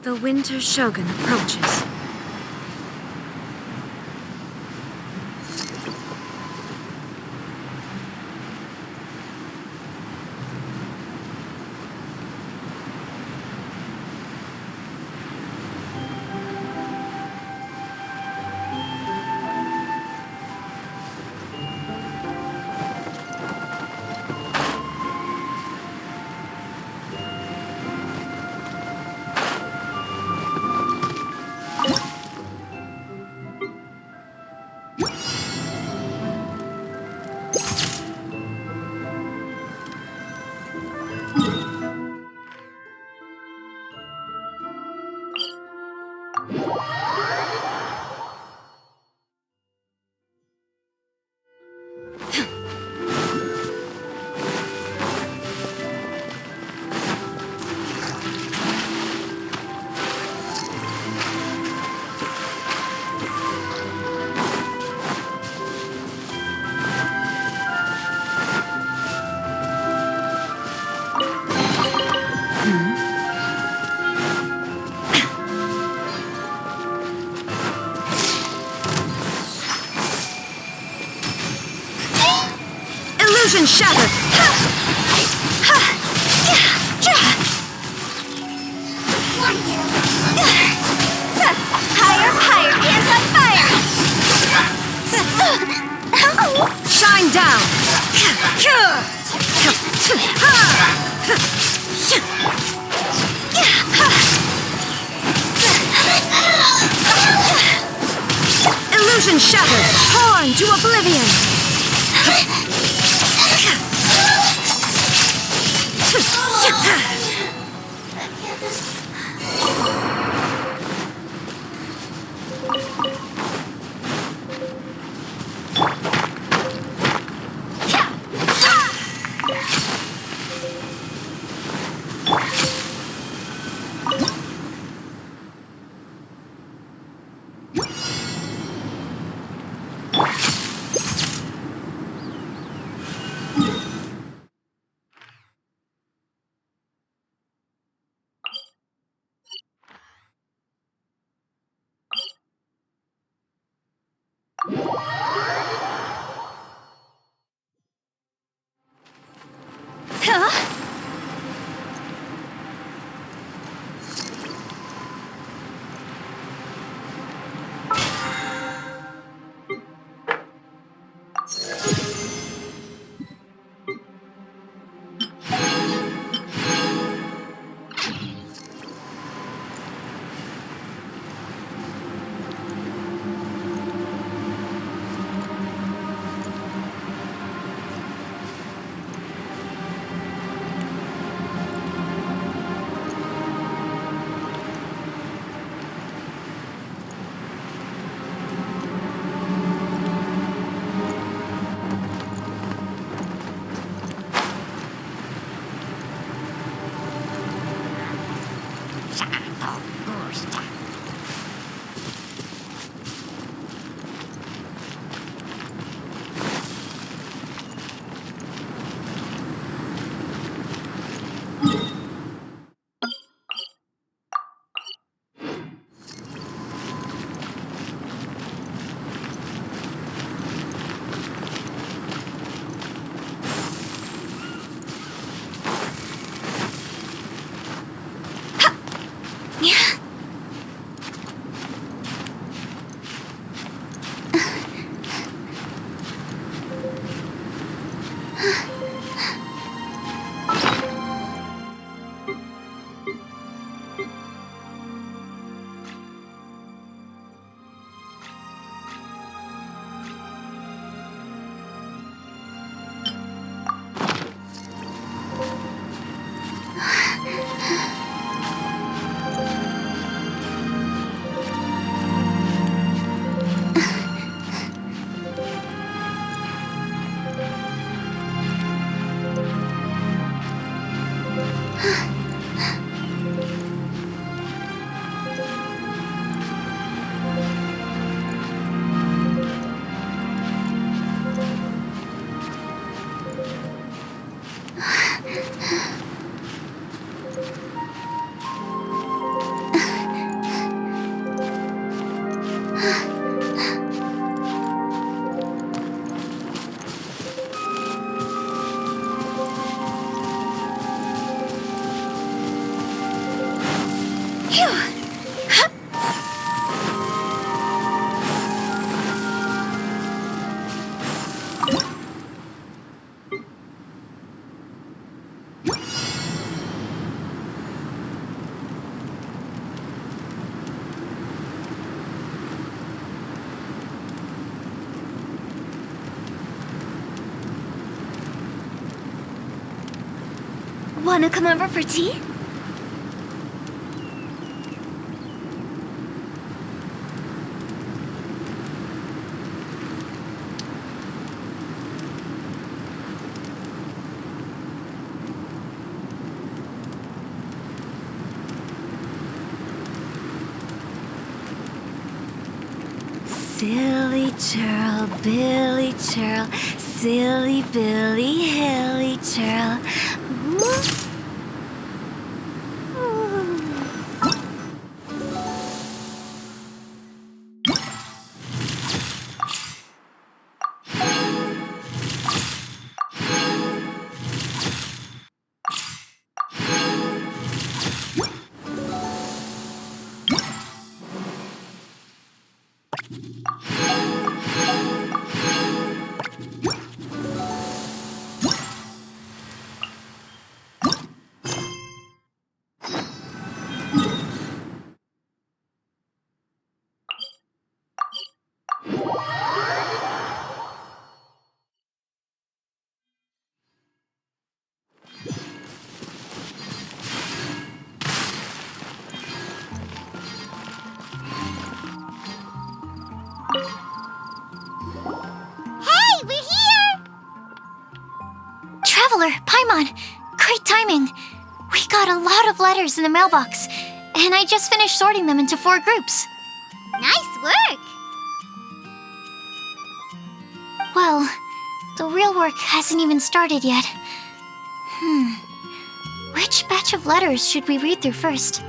The Winter Shogun approaches. Illusion shattered! Higher, higher, hands on fire! Shine down! Illusion shattered! Torn to oblivion! Wanna come over for tea? Silly churl, Billy churl, silly Billy, hilly churl. Hey, we're here! Traveler, Paimon, great timing. We got a lot of letters in the mailbox, and I just finished sorting them into 4 groups. Nice work! Well, the real work hasn't even started yet. Which batch of letters should we read through first?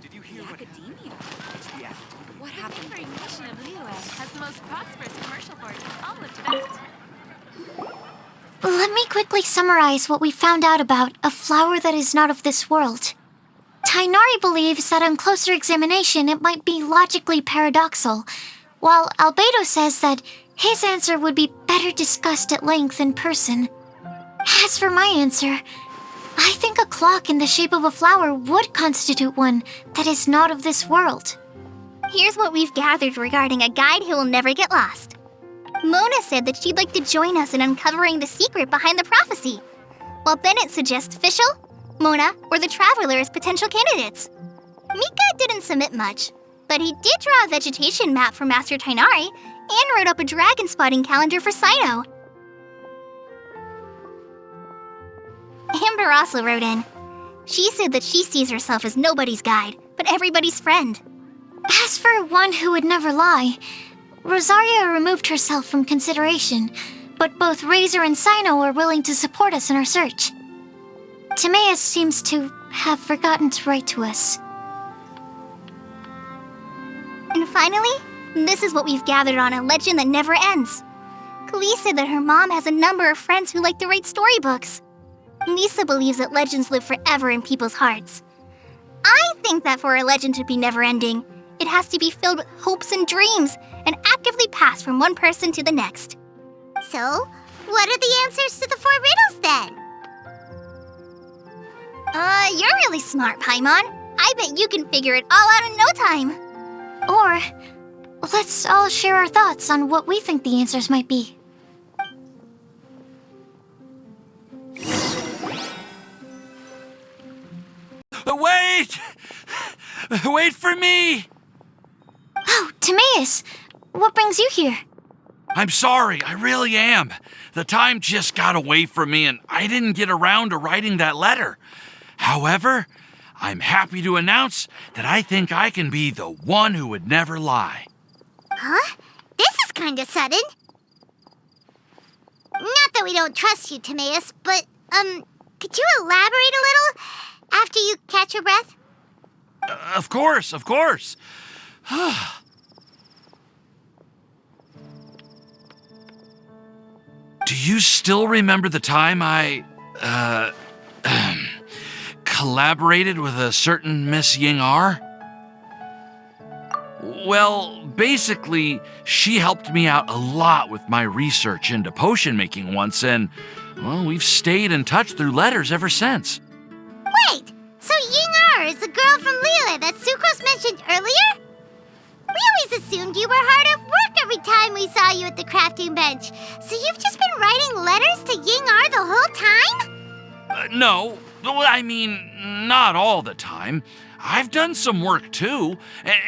Did you hear what Academia. It's the academia. What happened? The nation of Liyue has the most prosperous commercial port in all of Tibet. Let me quickly summarize what we found out about a flower that is not of this world. Tainari believes that on closer examination it might be logically paradoxal, while Albedo says that his answer would be better discussed at length in person. As for my answer, I think a clock in the shape of a flower would constitute one that is not of this world. Here's what we've gathered regarding a guide who will never get lost. Mona said that she'd like to join us in uncovering the secret behind the prophecy, while Bennett suggests Fischl, Mona, or the Traveler as potential candidates. Mika didn't submit much, but he did draw a vegetation map for Master Tainari and wrote up a dragon spotting calendar for Sino. Amber also wrote in. She said that she sees herself as nobody's guide, but everybody's friend. As for one who would never lie, Rosaria removed herself from consideration, but both Razor and Sino are willing to support us in our search. Timaeus seems to have forgotten to write to us. And finally, this is what we've gathered on a legend that never ends. Klee said that her mom has a number of friends who like to write storybooks. Lisa believes that legends live forever in people's hearts. I think that for a legend to be never-ending, it has to be filled with hopes and dreams and actively passed from one person to the next. So, what are the answers to the 4 riddles then? You're really smart, Paimon. I bet you can figure it all out in no time. Or, let's all share our thoughts on what we think the answers might be. Wait! Wait for me! Oh, Timaeus, what brings you here? I'm sorry, I really am. The time just got away from me and I didn't get around to writing that letter. However, I'm happy to announce that I think I can be the one who would never lie. Huh? This is kinda sudden. Not that we don't trust you, Timaeus, but Could you elaborate a little after you catch your breath? Of course, of course. Do you still remember the time I, collaborated with a certain Miss Ying-R? Well, basically, she helped me out a lot with my research into potion making once, and, well, we've stayed in touch through letters ever since. Wait, so Ying-R is the girl from Liyue that Sucrose mentioned earlier? We always assumed you were hard at work every time we saw you at the crafting bench. So you've just been writing letters to Ying-R the whole time? No, I mean, not all the time. I've done some work too.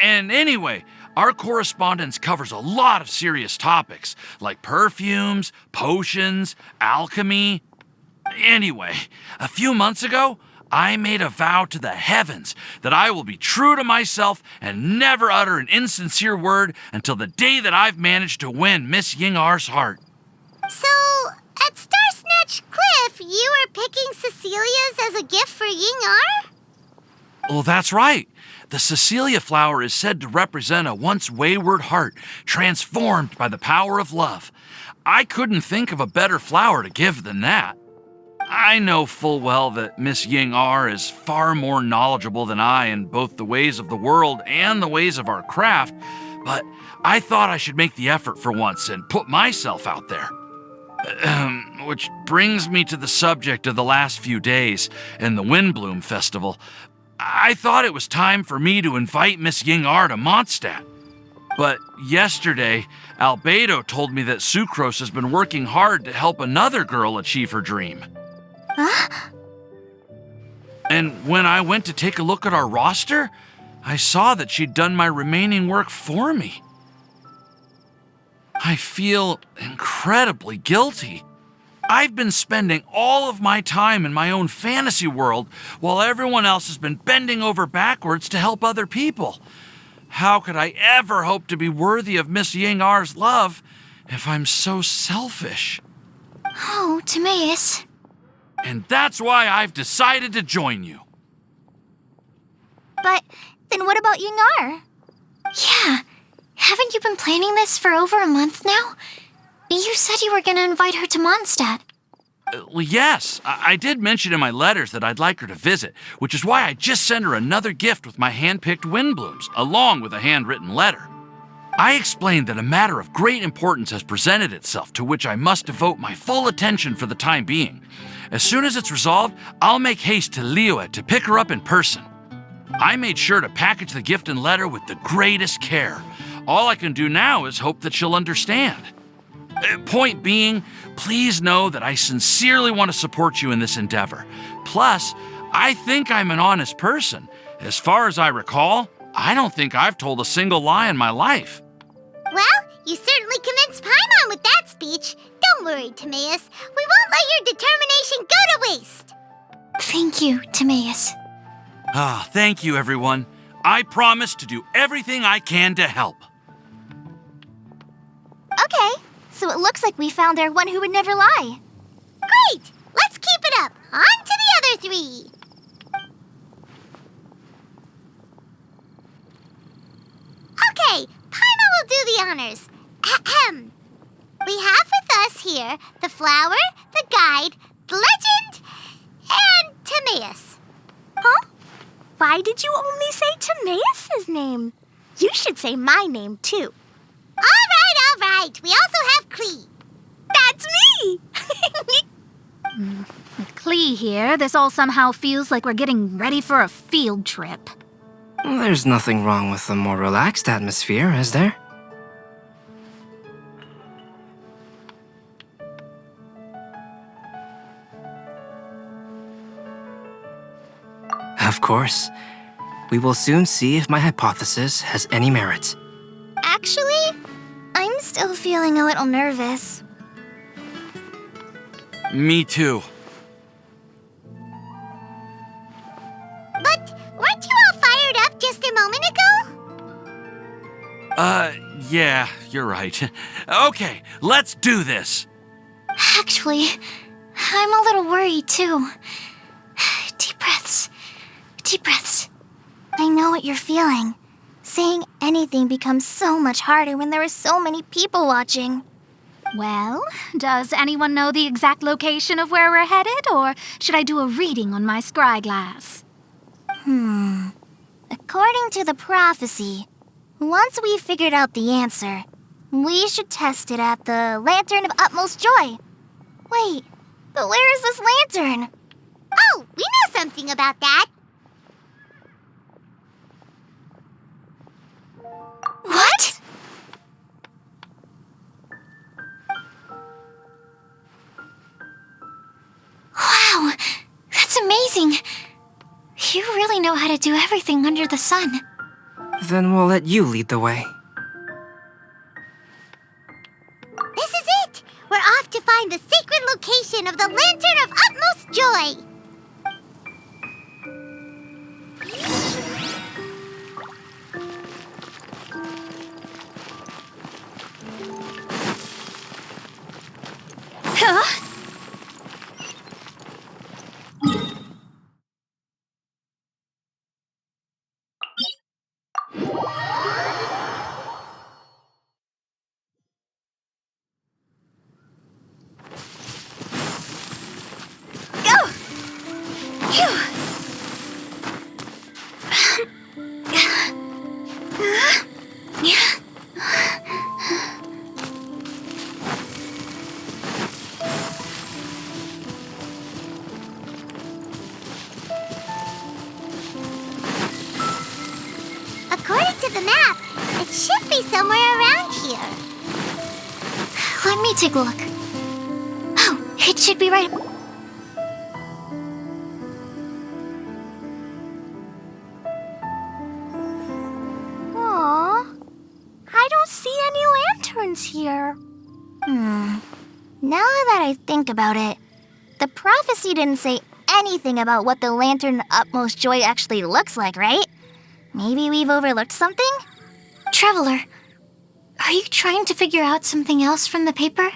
And anyway, our correspondence covers a lot of serious topics, like perfumes, potions, alchemy. Anyway, a few months ago, I made a vow to the heavens that I will be true to myself and never utter an insincere word until the day that I've managed to win Miss Ying-R's heart. So, at Star Snatch Cliff, you were picking Cecilia's as a gift for Ying-R? Well, that's right. The Cecilia flower is said to represent a once wayward heart transformed by the power of love. I couldn't think of a better flower to give than that. I know full well that Miss Ying-R is far more knowledgeable than I in both the ways of the world and the ways of our craft, but I thought I should make the effort for once and put myself out there. Which brings me to the subject of the last few days in the Windblume Festival. I thought it was time for me to invite Miss Ying-R to Mondstadt. But yesterday, Albedo told me that Sucrose has been working hard to help another girl achieve her dream. Huh? And when I went to take a look at our roster, I saw that she'd done my remaining work for me. I feel incredibly guilty. I've been spending all of my time in my own fantasy world while everyone else has been bending over backwards to help other people. How could I ever hope to be worthy of Miss Ying-R's love if I'm so selfish? Oh, Timaeus. And that's why I've decided to join you. But then what about Ying-R? Yeah, haven't you been planning this for over a month now? You said you were going to invite her to Mondstadt. Well, yes, I did mention in my letters that I'd like her to visit, which is why I just sent her another gift with my hand-picked Windblooms, along with a handwritten letter. I explained that a matter of great importance has presented itself to which I must devote my full attention for the time being. As soon as it's resolved, I'll make haste to Liyue to pick her up in person. I made sure to package the gift and letter with the greatest care. All I can do now is hope that she'll understand. Point being, please know that I sincerely want to support you in this endeavor. Plus, I think I'm an honest person. As far as I recall, I don't think I've told a single lie in my life. Well, you certainly convinced Paimon with that speech. Don't worry, Timaeus. We won't let your determination go to waste. Thank you, Timaeus. Thank you, everyone. I promise to do everything I can to help. Okay, so it looks like we found our one who would never lie. Great! Let's keep it up. On to the other three. Okay, Paimon will do the honors. Ahem. We have with us here the flower, the guide, the legend, and Timaeus. Huh? Why did you only say Timaeus' name? You should say my name, too. All right. We also have Klee. That's me! With Klee here, this all somehow feels like we're getting ready for a field trip. There's nothing wrong with a more relaxed atmosphere, is there? Of course. We will soon see if my hypothesis has any merit. Actually, I'm still feeling a little nervous. Me too. But weren't you all fired up just a moment ago? Yeah, you're right. Okay, let's do this. Actually, I'm a little worried, too. Deep breaths. Deep breaths. I know what you're feeling. Saying anything becomes so much harder when there are so many people watching. Well, does anyone know the exact location of where we're headed, or should I do a reading on my scry glass? According to the prophecy, once we've figured out the answer, we should test it at the Lantern of Utmost Joy. Wait, but where is this lantern? Oh, we know something about that. What? Wow, that's amazing. You really know how to do everything under the sun. Then we'll let you lead the way. This is it! We're off to find the sacred location of the Lantern of Utmost Joy! Huh? According to the map, it should be somewhere around here. Let me take a look. Oh, it should be right. Aww, I don't see any lanterns here. Now that I think about it, the prophecy didn't say anything about what the Lantern of Utmost Joy actually looks like, right? Maybe we've overlooked something? Traveler, are you trying to figure out something else from the paper?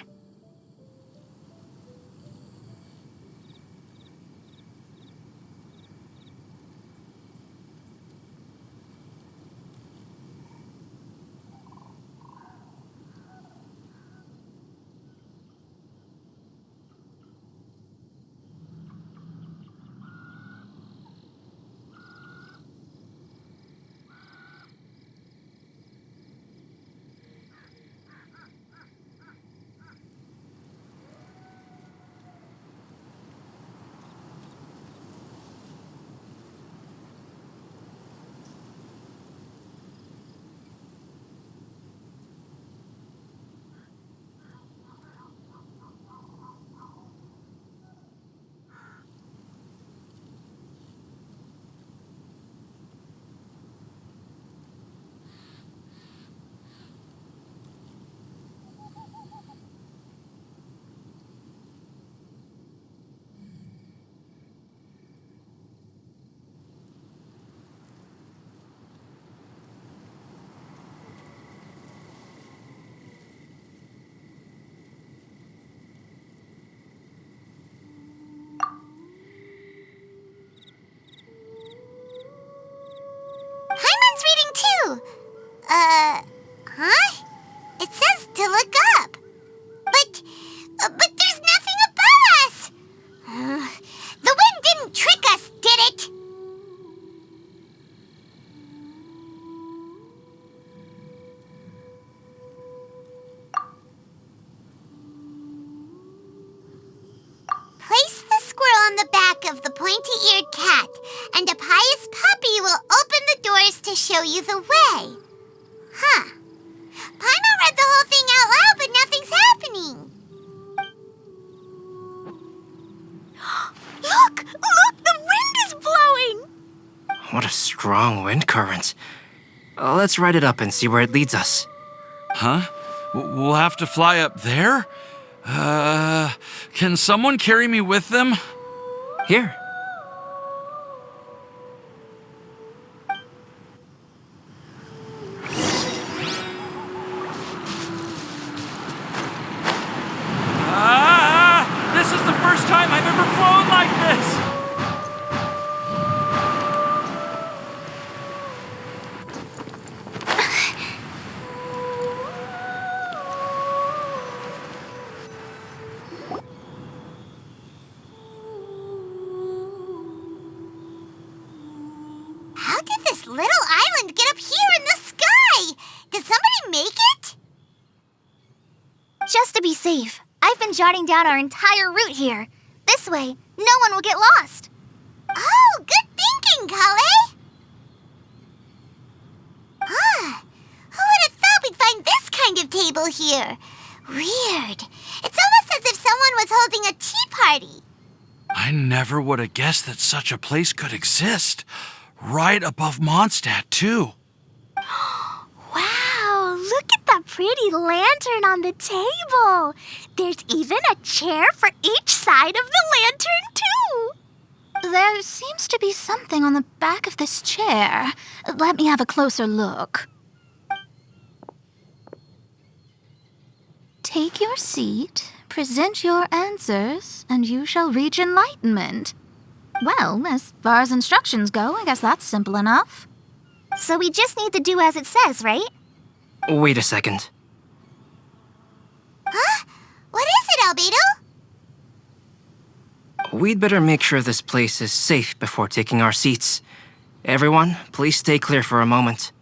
Paimon's reading too! Huh? It says to look up. But there's nothing above us! The wind didn't trick us, did it? Place the squirrel on the back of the pointy-eared cat, and a pious puppy will open the doors to show you the way. Huh. Paimon read the whole thing out loud, but nothing's happening. Look! The wind is blowing! What a strong wind current. Let's ride it up and see where it leads us. Huh? We'll have to fly up there? Can someone carry me with them? Here. This is the first time island get up here in the sky? Did somebody make it? Just to be safe, I've been jotting down our entire route here. This way, no one will get lost. Oh, good thinking, Kale. Who would have thought we'd find this kind of table here? Weird. It's almost as if someone was holding a tea party. I never would have guessed that such a place could exist. Right above Mondstadt, too. Wow, look at that pretty lantern on the table. There's even a chair for each side of the lantern, too. There seems to be something on the back of this chair. Let me have a closer look. Take your seat, present your answers, and you shall reach enlightenment. Well, as far as instructions go, I guess that's simple enough. So we just need to do as it says, right? Wait a second. Huh? What is it, Albedo? We'd better make sure this place is safe before taking our seats. Everyone, please stay clear for a moment.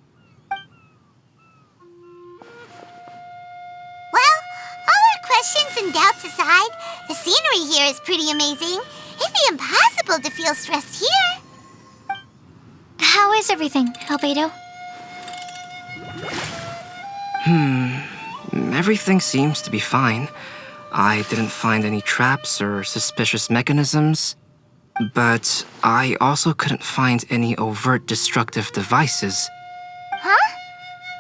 Well, all our questions and doubts aside, the scenery here is pretty amazing. It'd be impossible to feel stressed here. How is everything, Albedo? Everything seems to be fine. I didn't find any traps or suspicious mechanisms, but I also couldn't find any overt destructive devices. Huh?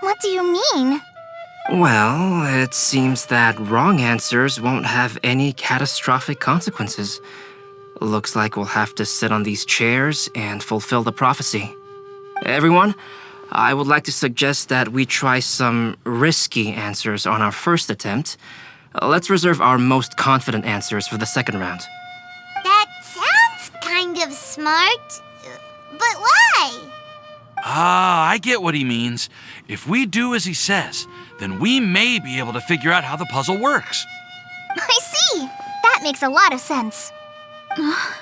What do you mean? Well, it seems that wrong answers won't have any catastrophic consequences. Looks like we'll have to sit on these chairs and fulfill the prophecy. Everyone, I would like to suggest that we try some risky answers on our first attempt. Let's reserve our most confident answers for the second round. That sounds kind of smart. But why? I get what he means. If we do as he says, then we may be able to figure out how the puzzle works. I see. That makes a lot of sense. Mona,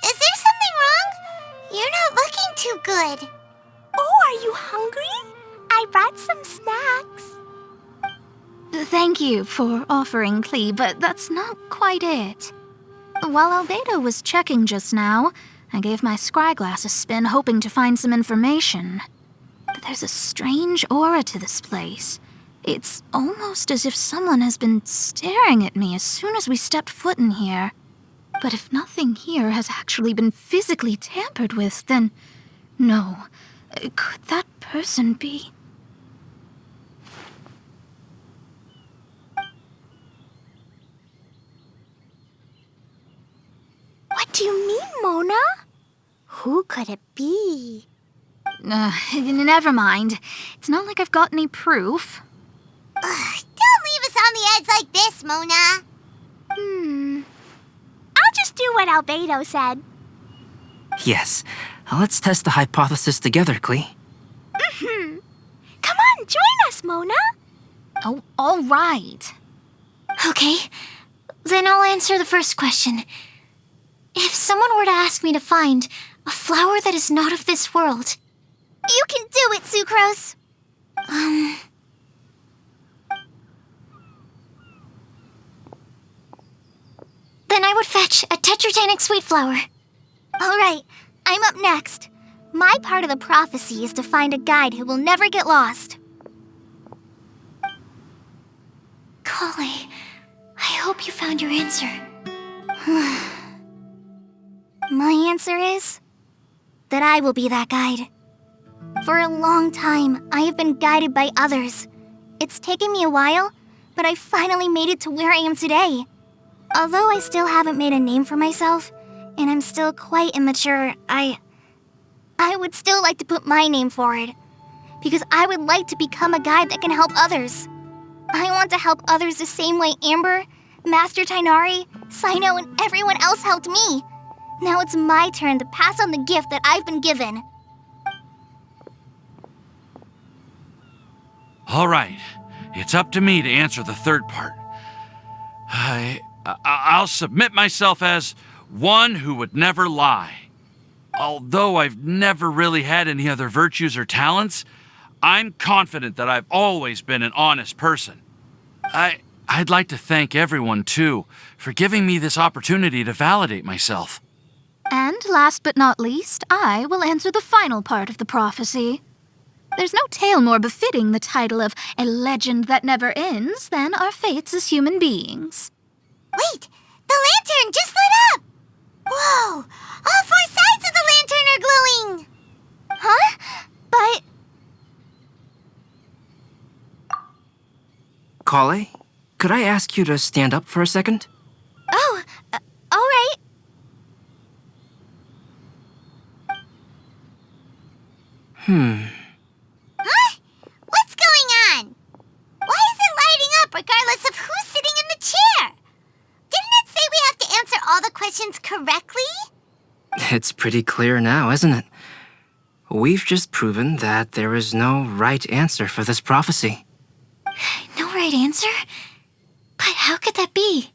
is there something wrong? You're not looking too good. Oh, are you hungry? I brought some snacks. Thank you for offering, Klee, but that's not quite it. While Albedo was checking just now, I gave my scryglass a spin hoping to find some information. But there's a strange aura to this place. It's almost as if someone has been staring at me as soon as we stepped foot in here. But if nothing here has actually been physically tampered with, then no. Could that person be? What do you mean, Mona? Who could it be? Never mind. It's not like I've got any proof. Don't leave us on the edge like this, Mona. I'll just do what Albedo said. Yes, let's test the hypothesis together, Klee. Come on, join us, Mona. Oh, all right. Okay, then I'll answer the first question. If someone were to ask me to find a flower that is not of this world, You can do it, Sucrose. then I would fetch a tetragenic sweet flower. All right, I'm up next. My part of the prophecy is to find a guide who will never get lost. Kale, I hope you found your answer. My answer is that I will be that guide. For a long time, I have been guided by others. It's taken me a while, but I finally made it to where I am today. Although I still haven't made a name for myself, and I'm still quite immature, I would still like to put my name forward. Because I would like to become a guide that can help others. I want to help others the same way Amber, Master Tainari, Sino, and everyone else helped me. Now it's my turn to pass on the gift that I've been given. All right, it's up to me to answer the third part. I'll submit myself as one who would never lie. Although I've never really had any other virtues or talents, I'm confident that I've always been an honest person. I'd like to thank everyone, too, for giving me this opportunity to validate myself. And last but not least, I will answer the final part of the prophecy. There's no tale more befitting the title of a legend that never ends than our fates as human beings. Wait! The lantern just lit up! Whoa! All 4 sides of the lantern are glowing! Huh? But... Kale, could I ask you to stand up for a second? Oh, all right. Huh? What's going on? Why is it lighting up regardless of who's sitting in the chair? Didn't it say we have to answer all the questions correctly? It's pretty clear now, isn't it? We've just proven that there is no right answer for this prophecy. No right answer? But how could that be?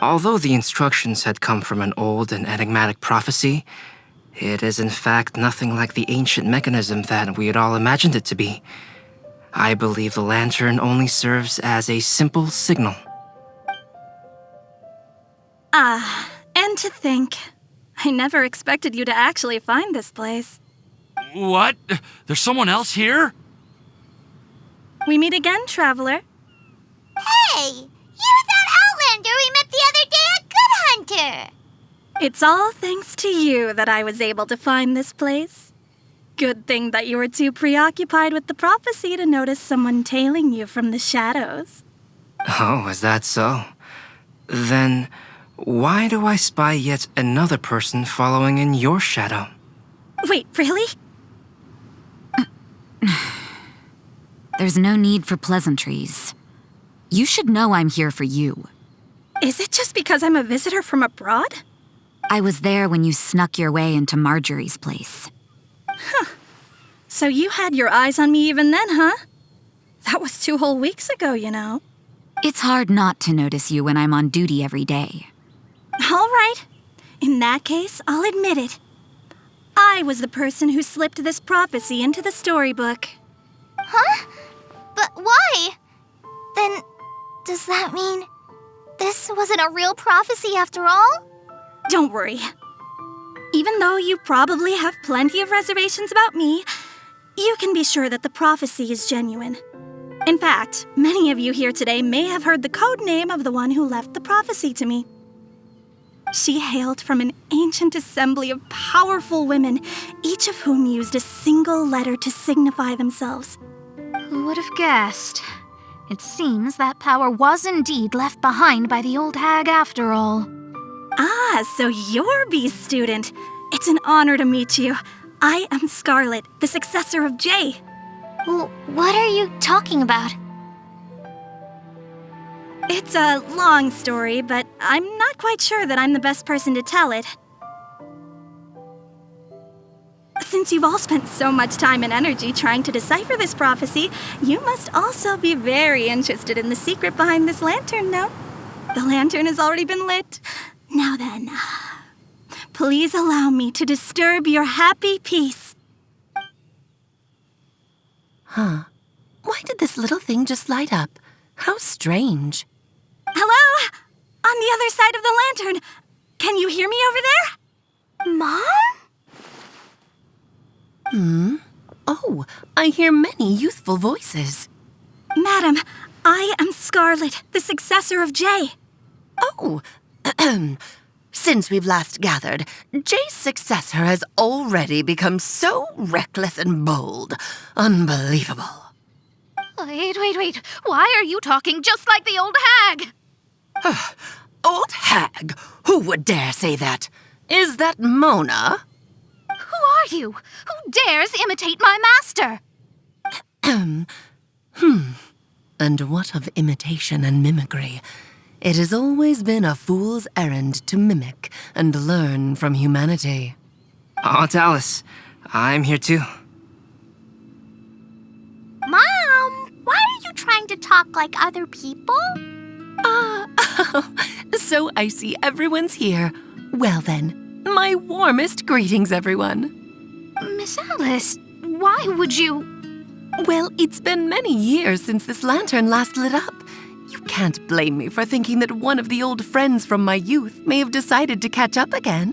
Although the instructions had come from an old and enigmatic prophecy, it is in fact nothing like the ancient mechanism that we had all imagined it to be. I believe the lantern only serves as a simple signal. And to think, I never expected you to actually find this place. What? There's someone else here? We meet again, traveler. Hey! You're that Outlander we met the other day at Good Hunter! It's all thanks to you that I was able to find this place. Good thing that you were too preoccupied with the prophecy to notice someone tailing you from the shadows. Oh, is that so? Then, why do I spy yet another person following in your shadow? Wait, really? There's no need for pleasantries. You should know I'm here for you. Is it just because I'm a visitor from abroad? I was there when you snuck your way into Marjorie's place. So you had your eyes on me even then, huh? That was 2 whole weeks ago, you know. It's hard not to notice you when I'm on duty every day. All right. In that case, I'll admit it. I was the person who slipped this prophecy into the storybook. Huh? But why? Then, does that mean this wasn't a real prophecy after all? Don't worry. Even though you probably have plenty of reservations about me, you can be sure that the prophecy is genuine. In fact, many of you here today may have heard the code name of the one who left the prophecy to me. She hailed from an ancient assembly of powerful women, each of whom used a single letter to signify themselves. Who would have guessed? It seems that power was indeed left behind by the old hag after all. Ah, so you're B's student. It's an honor to meet you. I am Scarlet, the successor of Jay. Well, what are you talking about? It's a long story, but I'm not quite sure that I'm the best person to tell it. Since you've all spent so much time and energy trying to decipher this prophecy, you must also be very interested in the secret behind this lantern, no? The lantern has already been lit. Now then, please allow me to disturb your happy peace. Huh. Why did this little thing just light up? How strange. Hello? On the other side of the lantern. Can you hear me over there? Mom? Oh, I hear many youthful voices. Madam, I am Scarlet, the successor of Jay. Oh, since we've last gathered, Jay's successor has already become so reckless and bold. Unbelievable. Wait. Why are you talking just like the old hag? Old hag? Who would dare say that? Is that Mona? Who are you? Who dares imitate my master? And what of imitation and mimicry? It has always been a fool's errand to mimic and learn from humanity. Aunt Alice, I'm here too. Mom, why are you trying to talk like other people? So I see everyone's here. Well then, My warmest greetings, everyone. Miss Alice, why would you... Well, it's been many years since this lantern last lit up. You can't blame me for thinking that one of the old friends from my youth may have decided to catch up again.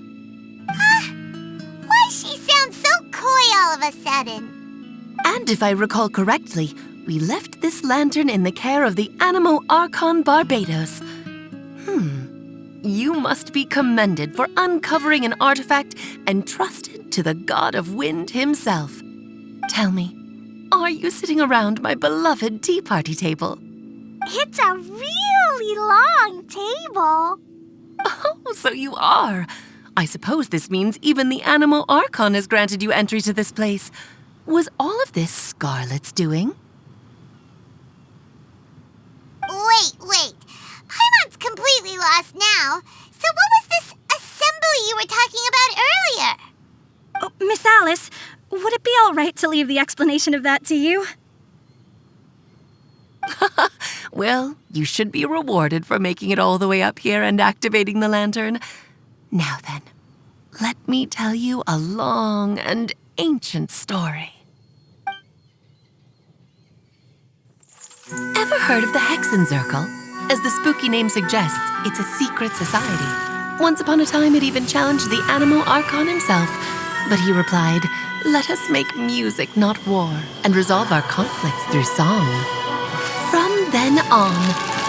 Why she sounds so coy all of a sudden? And if I recall correctly, we left this lantern in the care of the Animo Archon Barbados. You must be commended for uncovering an artifact entrusted to the god of wind himself. Tell me, are you sitting around my beloved tea party table? It's a really long table. Oh, so you are. I suppose this means even the Animo Archon has granted you entry to this place. Was all of this Scarlet's doing? Wait. Paimon's completely lost now. So what was this assembly you were talking about earlier? Oh, Miss Alice, would it be all right to leave the explanation of that to you? Well, you should be rewarded for making it all the way up here and activating the lantern. Now then, let me tell you a long and ancient story. Ever heard of the Hexenzirkel? As the spooky name suggests, it's a secret society. Once upon a time, it even challenged the Animo Archon himself. But he replied, "Let us make music, not war, and resolve our conflicts through song." From then on,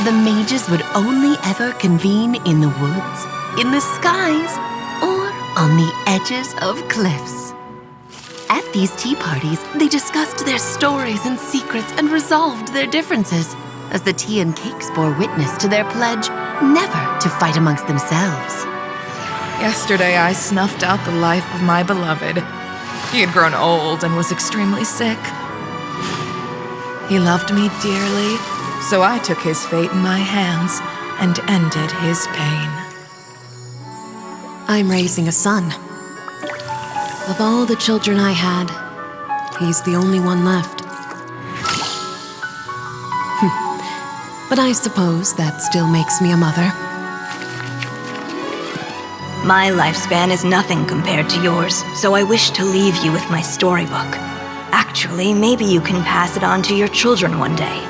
the mages would only ever convene in the woods, in the skies, or on the edges of cliffs. At these tea parties, they discussed their stories and secrets and resolved their differences, as the tea and cakes bore witness to their pledge never to fight amongst themselves. Yesterday, I snuffed out the life of my beloved. He had grown old and was extremely sick. He loved me dearly, so I took his fate in my hands and ended his pain. I'm raising a son. Of all the children I had, he's the only one left. But I suppose that still makes me a mother. My lifespan is nothing compared to yours, so I wish to leave you with my storybook. Actually, maybe you can pass it on to your children one day.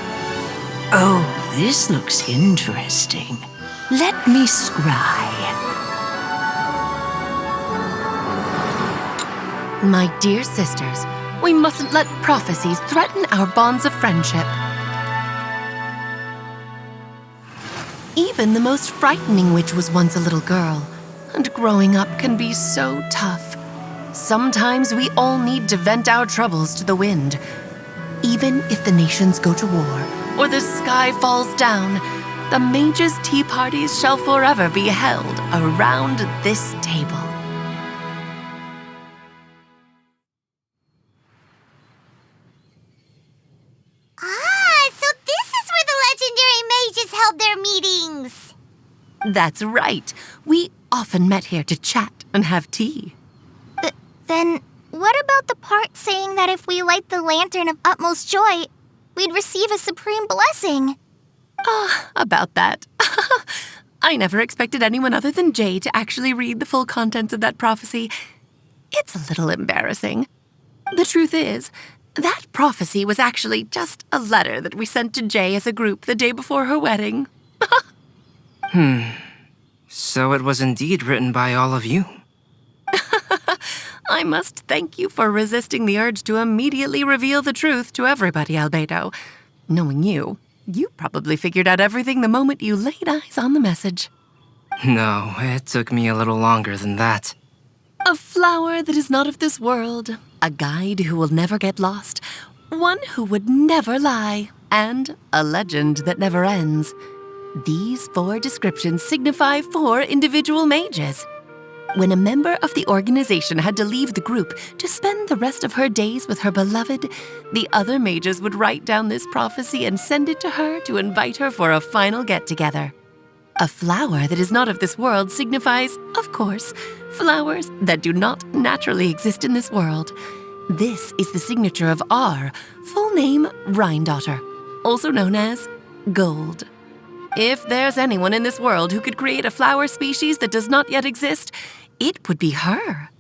Oh, this looks interesting. Let me scry. My dear sisters, we mustn't let prophecies threaten our bonds of friendship. Even the most frightening witch was once a little girl, and growing up can be so tough. Sometimes we all need to vent our troubles to the wind. Even if the nations go to war, or the sky falls down, the mages' tea parties shall forever be held around this table. So this is where the legendary mages held their meetings. That's right. We often met here to chat and have tea. Then what about the part saying that if we light the lantern of utmost joy, we'd receive a supreme blessing? About that. I never expected anyone other than Jay to actually read the full contents of that prophecy. It's a little embarrassing. The truth is, that prophecy was actually just a letter that we sent to Jay as a group the day before her wedding. So it was indeed written by all of you. I must thank you for resisting the urge to immediately reveal the truth to everybody, Albedo. Knowing you, you probably figured out everything the moment you laid eyes on the message. No, it took me a little longer than that. A flower that is not of this world, a guide who will never get lost, one who would never lie, and a legend that never ends. These 4 descriptions signify 4 individual mages. When a member of the organization had to leave the group to spend the rest of her days with her beloved, the other mages would write down this prophecy and send it to her to invite her for a final get-together. A flower that is not of this world signifies, of course, flowers that do not naturally exist in this world. This is the signature of our full name, Rhindaughter, also known as Gold. If there's anyone in this world who could create a flower species that does not yet exist, it would be her.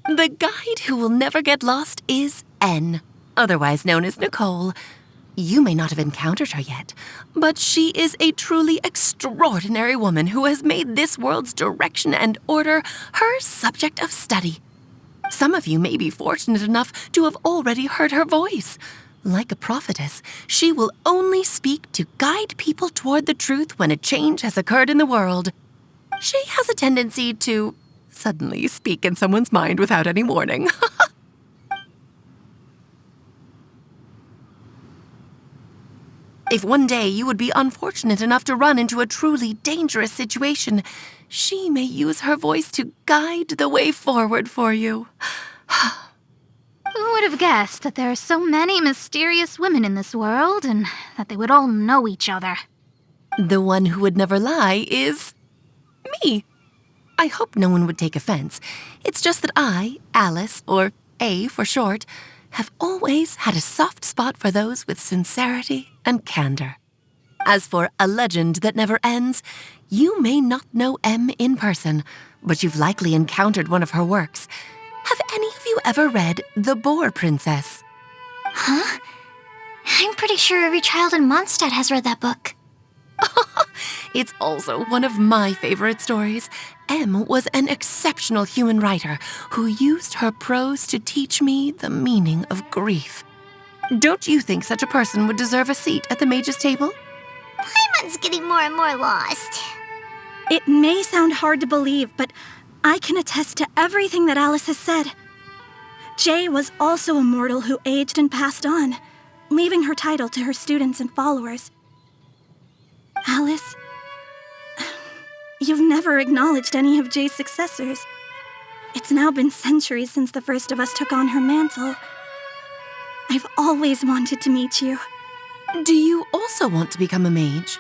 The guide who will never get lost is N, otherwise known as Nicole. You may not have encountered her yet, but she is a truly extraordinary woman who has made this world's direction and order her subject of study. Some of you may be fortunate enough to have already heard her voice. Like a prophetess, she will only speak to guide people toward the truth when a change has occurred in the world. She has a tendency to suddenly speak in someone's mind without any warning. If one day you would be unfortunate enough to run into a truly dangerous situation, she may use her voice to guide the way forward for you. Who would have guessed that there are so many mysterious women in this world and that they would all know each other? The one who would never lie is me. I hope no one would take offense. It's just that I, Alice, or A for short, have always had a soft spot for those with sincerity and candor. As for a legend that never ends, you may not know M in person, but you've likely encountered one of her works. Have any of you ever read The Boar Princess? Huh? I'm pretty sure every child in Mondstadt has read that book. It's also one of my favorite stories. M was an exceptional human writer who used her prose to teach me the meaning of grief. Don't you think such a person would deserve a seat at the mage's table? Paimon's getting more and more lost. It may sound hard to believe, but I can attest to everything that Alice has said. Jay was also a mortal who aged and passed on, leaving her title to her students and followers. Alice, you've never acknowledged any of Jay's successors. It's now been centuries since the first of us took on her mantle. I've always wanted to meet you. Do you also want to become a mage?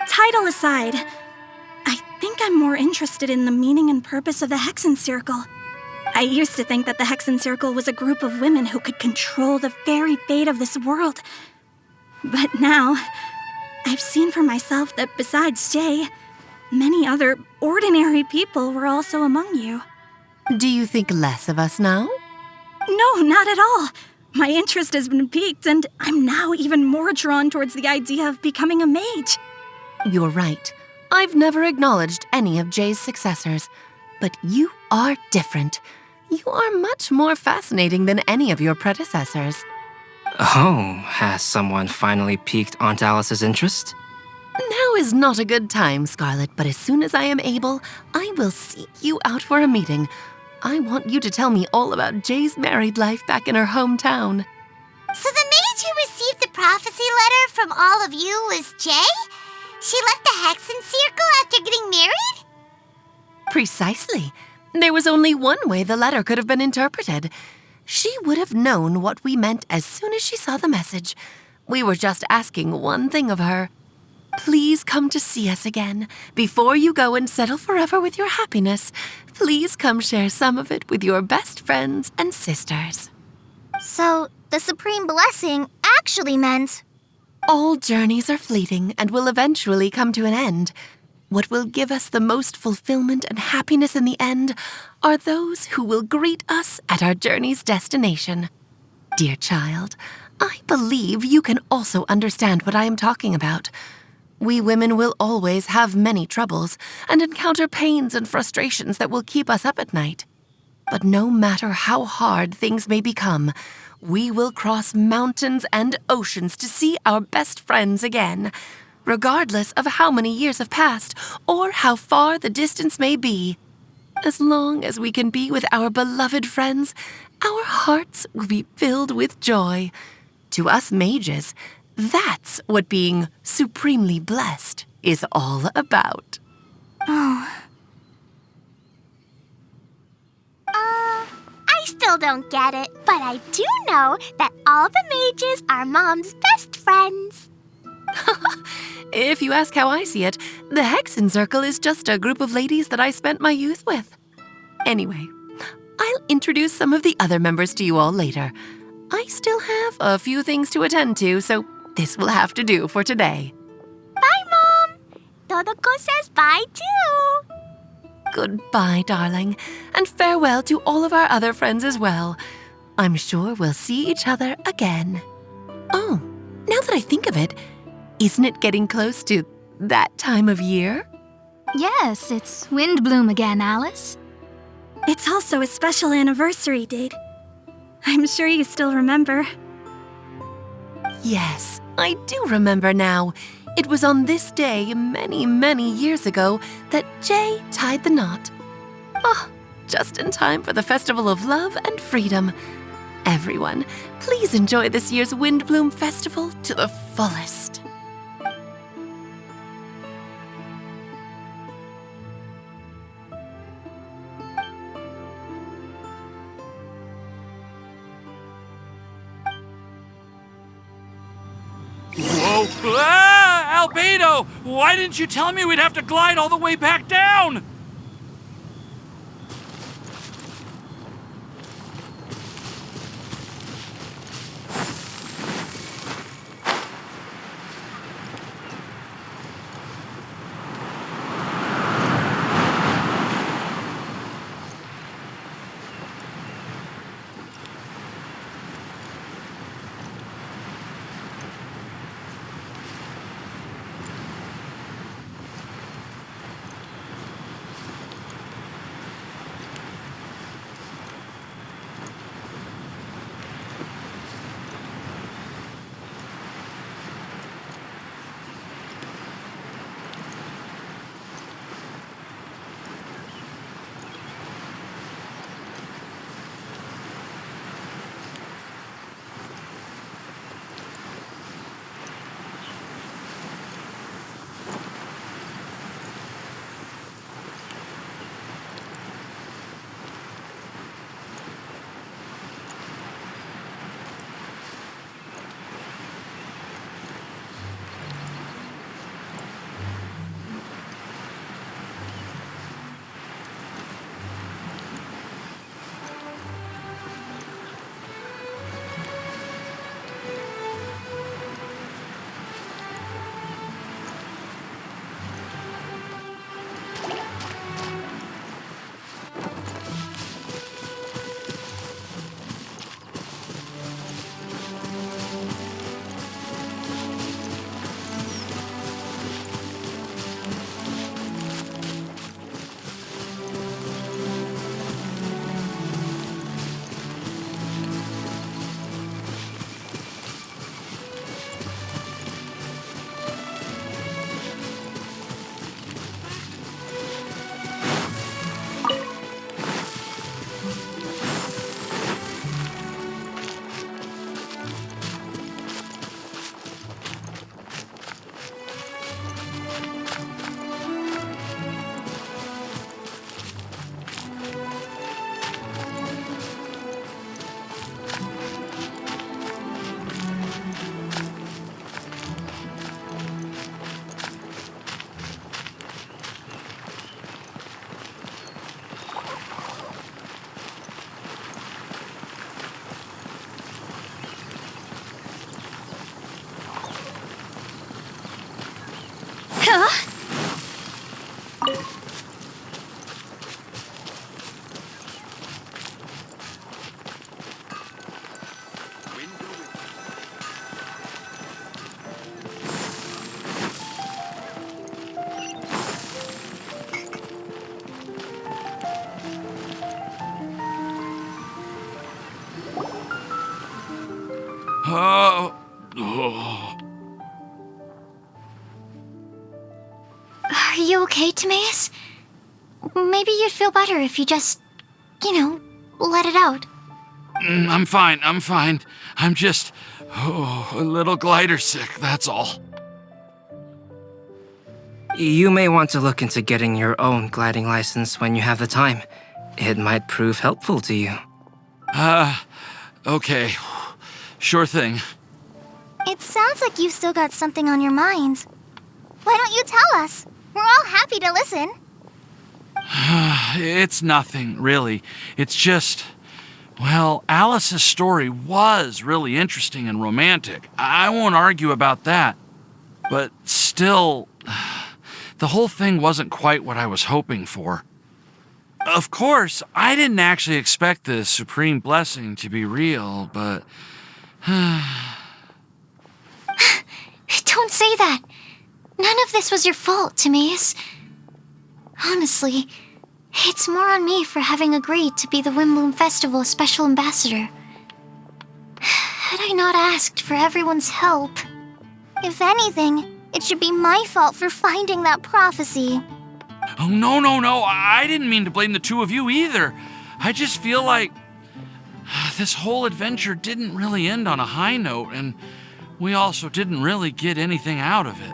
Title aside, I think I'm more interested in the meaning and purpose of the Hexen Circle. I used to think that the Hexen Circle was a group of women who could control the very fate of this world. But now, I've seen for myself that besides Jay, many other ordinary people were also among you. Do you think less of us now? No, not at all. My interest has been piqued, and I'm now even more drawn towards the idea of becoming a mage. You're right. I've never acknowledged any of Jay's successors, but you are different. You are much more fascinating than any of your predecessors. Oh, has someone finally piqued Aunt Alice's interest? Now is not a good time, Scarlet, but as soon as I am able, I will seek you out for a meeting. I want you to tell me all about Jay's married life back in her hometown. So the mage who received the prophecy letter from all of you was Jay? She left the Hexen Circle after getting married? Precisely. There was only one way the letter could have been interpreted. She would have known what we meant as soon as she saw the message. We were just asking one thing of her. Please come to see us again. Before you go and settle forever with your happiness, please come share some of it with your best friends and sisters. So, the Supreme Blessing actually meant... All journeys are fleeting and will eventually come to an end. What will give us the most fulfillment and happiness in the end are those who will greet us at our journey's destination. Dear child, I believe you can also understand what I am talking about. We women will always have many troubles and encounter pains and frustrations that will keep us up at night. But no matter how hard things may become, we will cross mountains and oceans to see our best friends again, regardless of how many years have passed or how far the distance may be. As long as we can be with our beloved friends, our hearts will be filled with joy. To us mages, that's what being supremely blessed is all about. I still don't get it, but I do know that all the mages are Mom's best friends. If you ask how I see it, the Hexen Circle is just a group of ladies that I spent my youth with. Anyway, I'll introduce some of the other members to you all later. I still have a few things to attend to, so this will have to do for today. Bye, Mom. Todoko says bye, too. Goodbye, darling, and farewell to all of our other friends as well. I'm sure we'll see each other again. Oh, now that I think of it, isn't it getting close to that time of year? Yes, it's Windblume again, Alice. It's also a special anniversary date. I'm sure you still remember. Yes, I do remember now. It was on this day many, many years ago that Jay tied the knot. Oh, just in time for the Festival of Love and Freedom. Everyone, please enjoy this year's Windblume Festival to the fullest. Whoa! Ah! Albedo! Why didn't you tell me we'd have to glide all the way back down? Are you okay, Timaeus? Maybe you'd feel better if you just, let it out. I'm fine. I'm just a little glider sick, that's all. You may want to look into getting your own gliding license when you have the time. It might prove helpful to you. Okay. Sure thing. It sounds like you've still got something on your mind. Why don't you tell us? We're all happy to listen. It's nothing, really. It's just, well, Alice's story was really interesting and romantic. I won't argue about that. But still, the whole thing wasn't quite what I was hoping for. Of course, I didn't actually expect the supreme blessing to be real, but... Don't say that. None of this was your fault, Timaeus. Honestly, it's more on me for having agreed to be the Windblume Festival's special ambassador. Had I not asked for everyone's help... If anything, it should be my fault for finding that prophecy. Oh, no. I didn't mean to blame the two of you either. I just feel like this whole adventure didn't really end on a high note, and we also didn't really get anything out of it.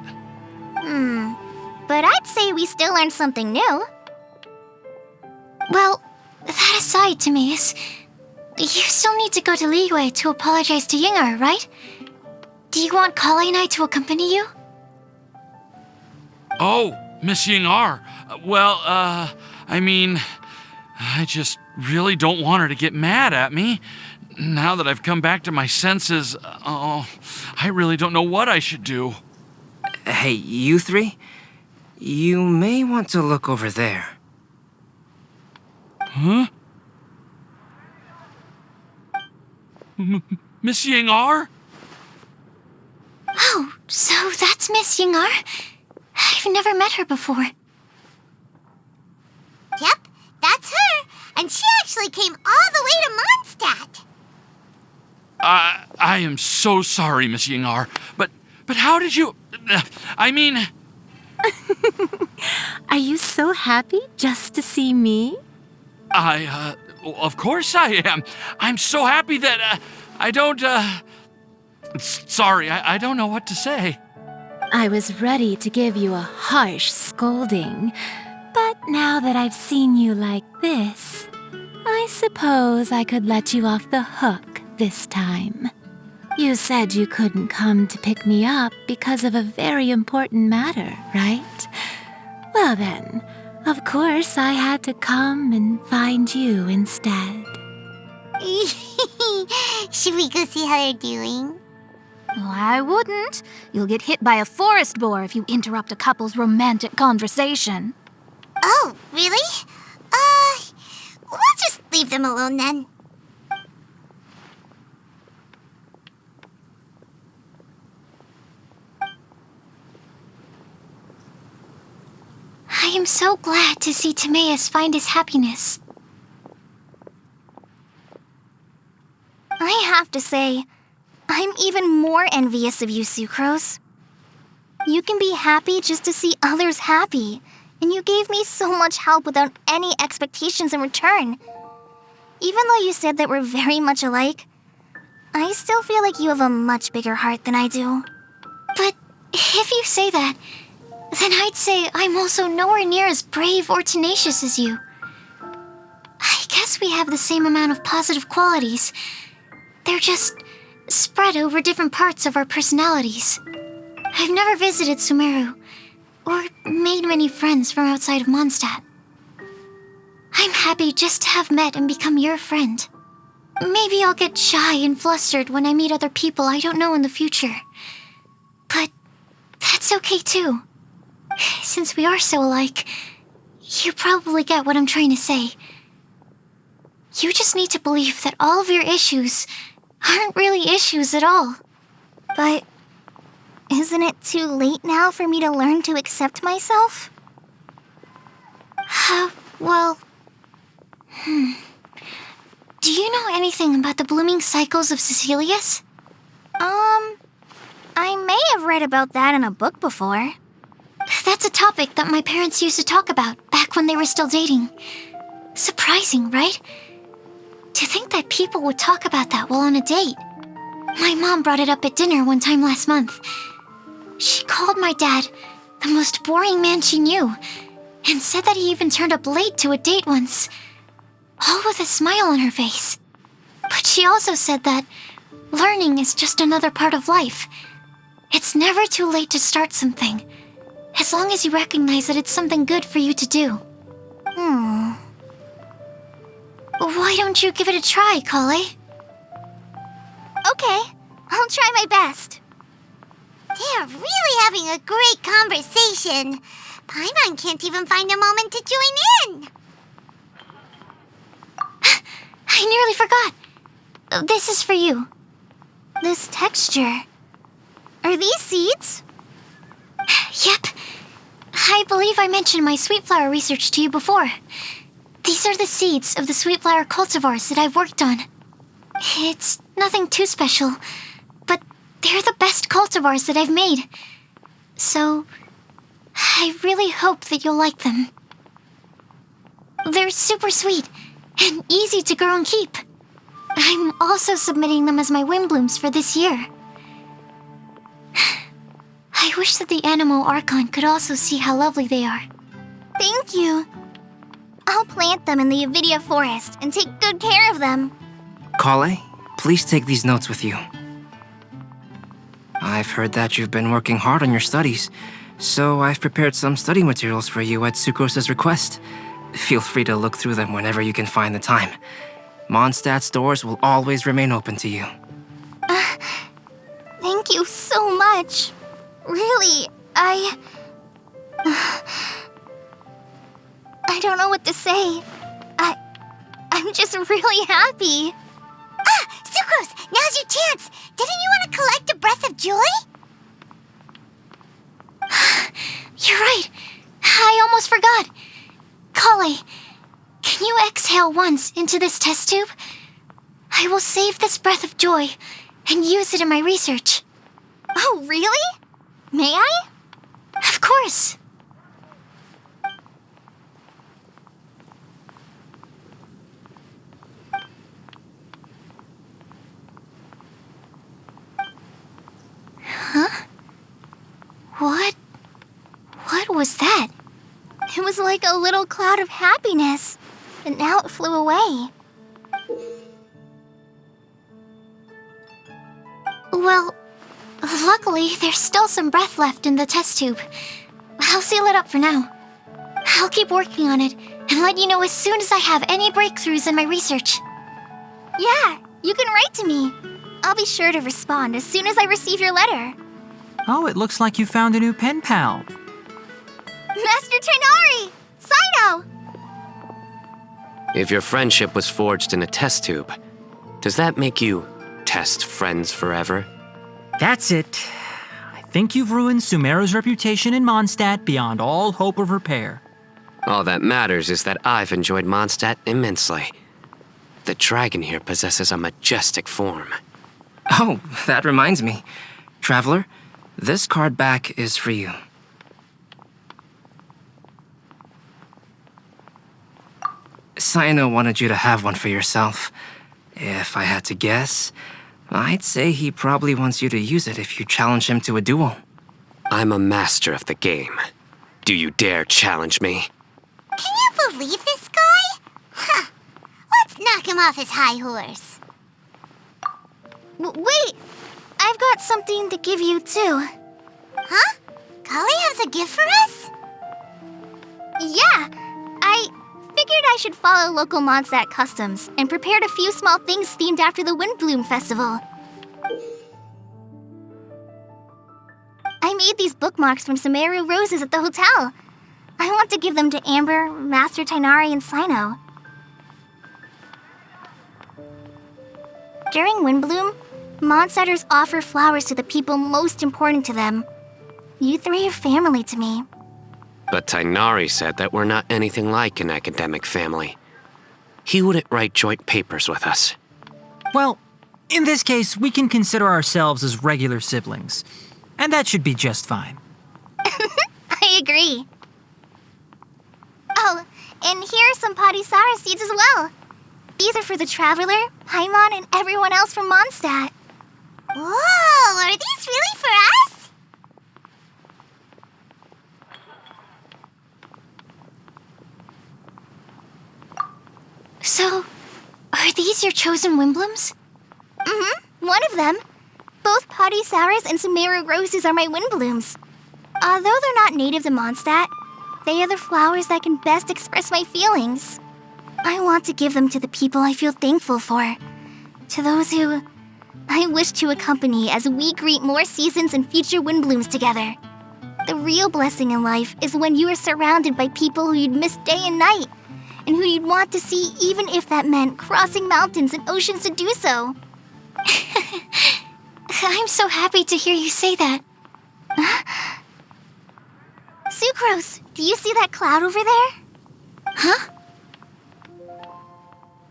But I'd say we still learned something new. Well, that aside, Timaeus, you still need to go to Liyue to apologize to Yingar, right? Do you want Kali and I to accompany you? Oh, Miss Yingar. Well, I mean, I just really don't want her to get mad at me. Now that I've come back to my senses, I really don't know what I should do. Hey, you three? You may want to look over there. Huh? Miss Yingar? Oh, so that's Miss Yingar? I've never met her before. Yep, that's her. And she actually came all the way to Mondstadt. I am so sorry, Miss Yingar, but how did you... I mean... Are you so happy just to see me? Of course I am. I'm so happy that, I don't, Sorry, I don't know what to say. I was ready to give you a harsh scolding, but now that I've seen you like this, I suppose I could let you off the hook this time. You said you couldn't come to pick me up because of a very important matter, right? Well then, of course I had to come and find you instead. Should we go see how they're doing? Oh, I wouldn't. You'll get hit by a forest boar if you interrupt a couple's romantic conversation. Oh, really? We'll just leave them alone then. I am so glad to see Timaeus find his happiness. I have to say, I'm even more envious of you, Sucrose. You can be happy just to see others happy, and you gave me so much help without any expectations in return. Even though you said that we're very much alike, I still feel like you have a much bigger heart than I do. But if you say that, then I'd say I'm also nowhere near as brave or tenacious as you. I guess we have the same amount of positive qualities. They're just spread over different parts of our personalities. I've never visited Sumeru, or made many friends from outside of Mondstadt. I'm happy just to have met and become your friend. Maybe I'll get shy and flustered when I meet other people I don't know in the future. But that's okay too. Since we are so alike, you probably get what I'm trying to say. You just need to believe that all of your issues aren't really issues at all. But isn't it too late now for me to learn to accept myself? Well... Do you know anything about the blooming cycles of Cecilius? I may have read about that in a book before. That's a topic that my parents used to talk about back when they were still dating. Surprising, right? To think that people would talk about that while on a date. My mom brought it up at dinner one time last month. She called my dad the most boring man she knew, and said that he even turned up late to a date once, all with a smile on her face. But she also said that learning is just another part of life. It's never too late to start something, as long as you recognize that it's something good for you to do. Why don't you give it a try, Kale? Okay, I'll try my best. They're really having a great conversation. Paimon can't even find a moment to join in. I nearly forgot. This is for you. This texture. Are these seeds? Yep. I believe I mentioned my sweet flower research to you before. These are the seeds of the sweet flower cultivars that I've worked on. It's nothing too special, but they're the best cultivars that I've made. So, I really hope that you'll like them. They're super sweet and easy to grow and keep. I'm also submitting them as my Windblooms for this year. I wish that the Animo Archon could also see how lovely they are. Thank you. I'll plant them in the Avidia forest and take good care of them. Kale, please take these notes with you. I've heard that you've been working hard on your studies, so I've prepared some study materials for you at Sucrose's request. Feel free to look through them whenever you can find the time. Mondstadt's doors will always remain open to you. Thank you so much. Really, I don't know what to say. I'm just really happy. Sucrose, now's your chance. Didn't you want to collect a breath of joy? You're right. I almost forgot. Kale, can you exhale once into this test tube? I will save this breath of joy and use it in my research. Oh, really? May I? Of course. Huh? What was that? It was like a little cloud of happiness, but now it flew away. Well, luckily, there's still some breath left in the test tube. I'll seal it up for now. I'll keep working on it and let you know as soon as I have any breakthroughs in my research. Yeah, you can write to me. I'll be sure to respond as soon as I receive your letter. Oh, it looks like you found a new pen pal. Master Tainari! Sino! If your friendship was forged in a test tube, does that make you test friends forever? That's it. I think you've ruined Sumeru's reputation in Mondstadt beyond all hope of repair. All that matters is that I've enjoyed Mondstadt immensely. The dragon here possesses a majestic form. Oh, that reminds me. Traveler, this card back is for you. Sino wanted you to have one for yourself. If I had to guess, I'd say he probably wants you to use it if you challenge him to a duel. I'm a master of the game. Do you dare challenge me? Can you believe this guy? Huh. Let's knock him off his high horse. Wait! I've got something to give you, too. Huh? Kale has a gift for us? Yeah! I figured I should follow local Mondstadt customs and prepared a few small things themed after the Windblume festival. I made these bookmarks from Sumeru roses at the hotel. I want to give them to Amber, Master Tainari, and Sino. During Windblume, Mondstadters offer flowers to the people most important to them. You three are family to me. But Tainari said that we're not anything like an academic family. He wouldn't write joint papers with us. Well, in this case, we can consider ourselves as regular siblings. And that should be just fine. I agree. Oh, and here are some Padisara seeds as well. These are for the Traveler, Paimon, and everyone else from Mondstadt. Whoa, are these really for us? So, are these your chosen Windblooms? Mm-hmm, one of them. Both Padisauras and Sumeru roses are my Windblooms. Although they're not native to Mondstadt, they are the flowers that can best express my feelings. I want to give them to the people I feel thankful for. To those who I wish to accompany as we greet more seasons and future Windblooms together. The real blessing in life is when you are surrounded by people who you'd miss day and night, and who you'd want to see even if that meant crossing mountains and oceans to do so. I'm so happy to hear you say that. Sucrose, do you see that cloud over there? Huh?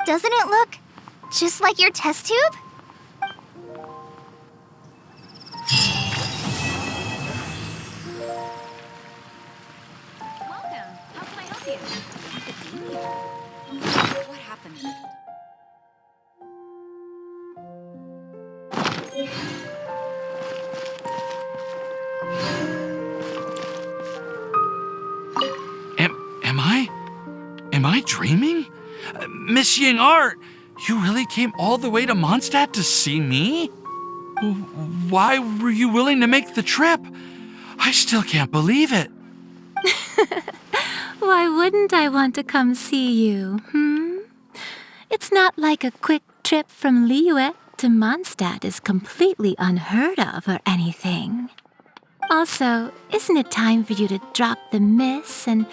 Doesn't it look just like your test tube? Welcome. How can I help you? What happened? Am I dreaming? Miss Ying Art, you really came all the way to Mondstadt to see me? Why were you willing to make the trip? I still can't believe it. Why wouldn't I want to come see you, It's not like a quick trip from Liyue to Mondstadt is completely unheard of or anything. Also, isn't it time for you to drop the miss and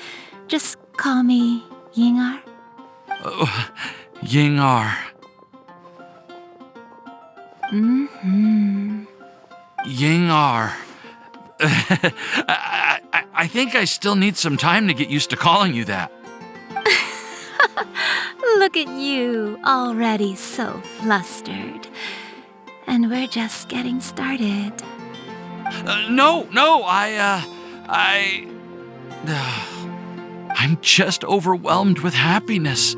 just call me Yingar? Yingar. Yingar. I think I still need some time to get used to calling you that. Look at you, already so flustered. And we're just getting started. No, I'm just overwhelmed with happiness.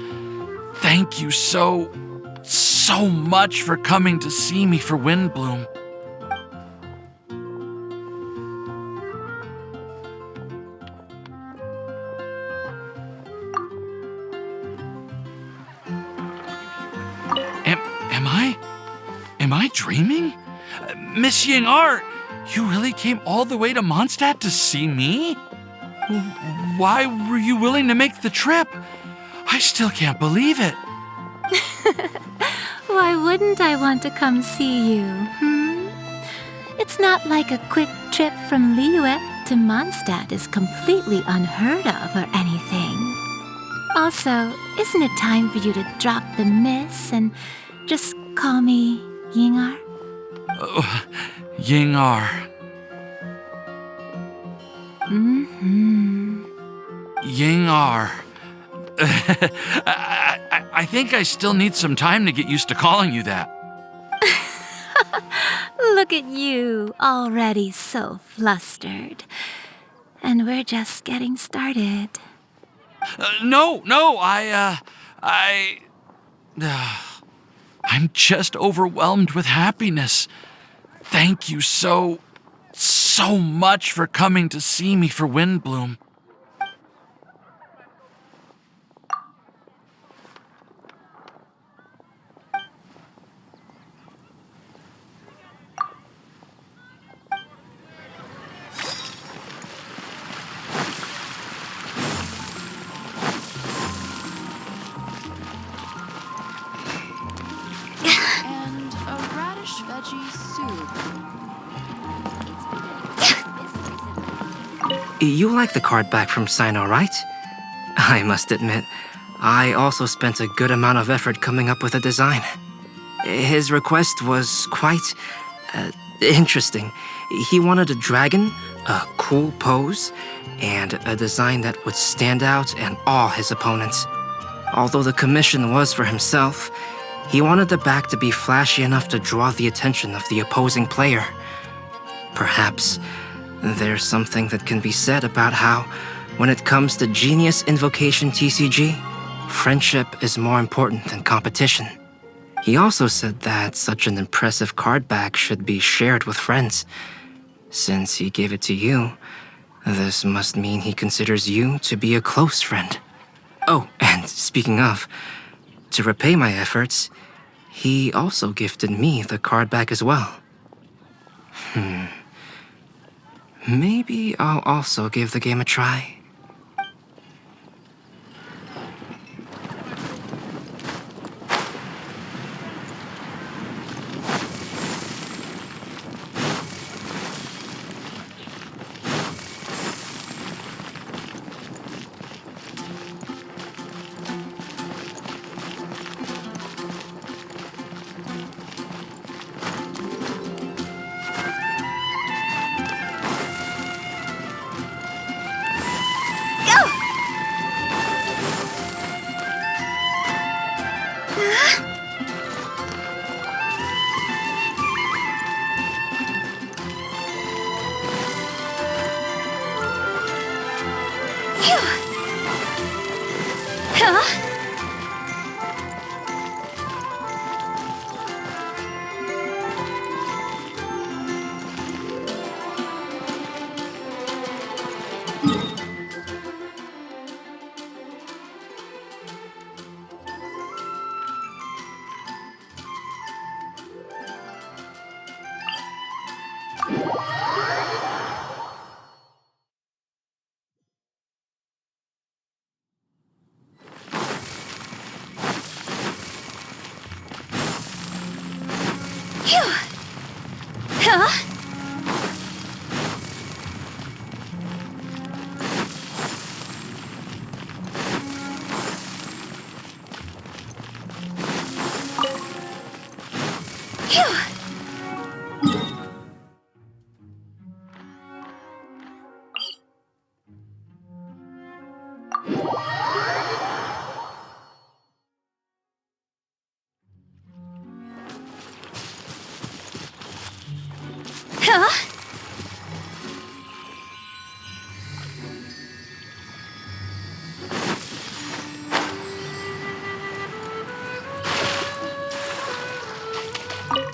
Thank you so much for coming to see me for Windblume. Am I dreaming? Miss Ying Art, you really came all the way to Mondstadt to see me? Why were you willing to make the trip? I still can't believe it. Why wouldn't I want to come see you, It's not like a quick trip from Liyue to Mondstadt is completely unheard of or anything. Also, isn't it time for you to drop the miss and just call me Yingar? Yingar. Yingar. I think I still need some time to get used to calling you that. Look at you, already so flustered. And we're just getting started. I'm just overwhelmed with happiness. Thank you so much for coming to see me for Windblume. You like the card back from Sino, right? I must admit, I also spent a good amount of effort coming up with a design. His request was quite interesting. He wanted a dragon, a cool pose, and a design that would stand out and awe his opponents. Although the commission was for himself, he wanted the back to be flashy enough to draw the attention of the opposing player. Perhaps there's something that can be said about how, when it comes to Genius Invocation TCG, friendship is more important than competition. He also said that such an impressive card back should be shared with friends. Since he gave it to you, this must mean he considers you to be a close friend. Oh, and speaking of, to repay my efforts, he also gifted me the card back as well. Maybe I'll also give the game a try.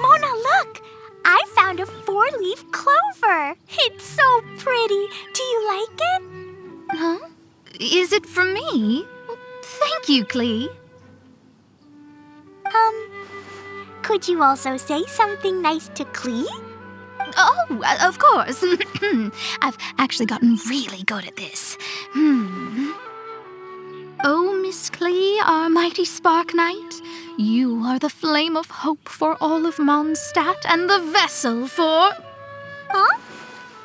Mona, look! I found a 4-leaf clover. It's so pretty. Do you like it? Huh? Is it for me? Thank you, Klee. Could you also say something nice to Klee? Oh, of course. I've actually gotten really good at this. Oh, Miss Klee, our mighty Spark Knight, you are the flame of hope for all of Mondstadt and the vessel for... Huh?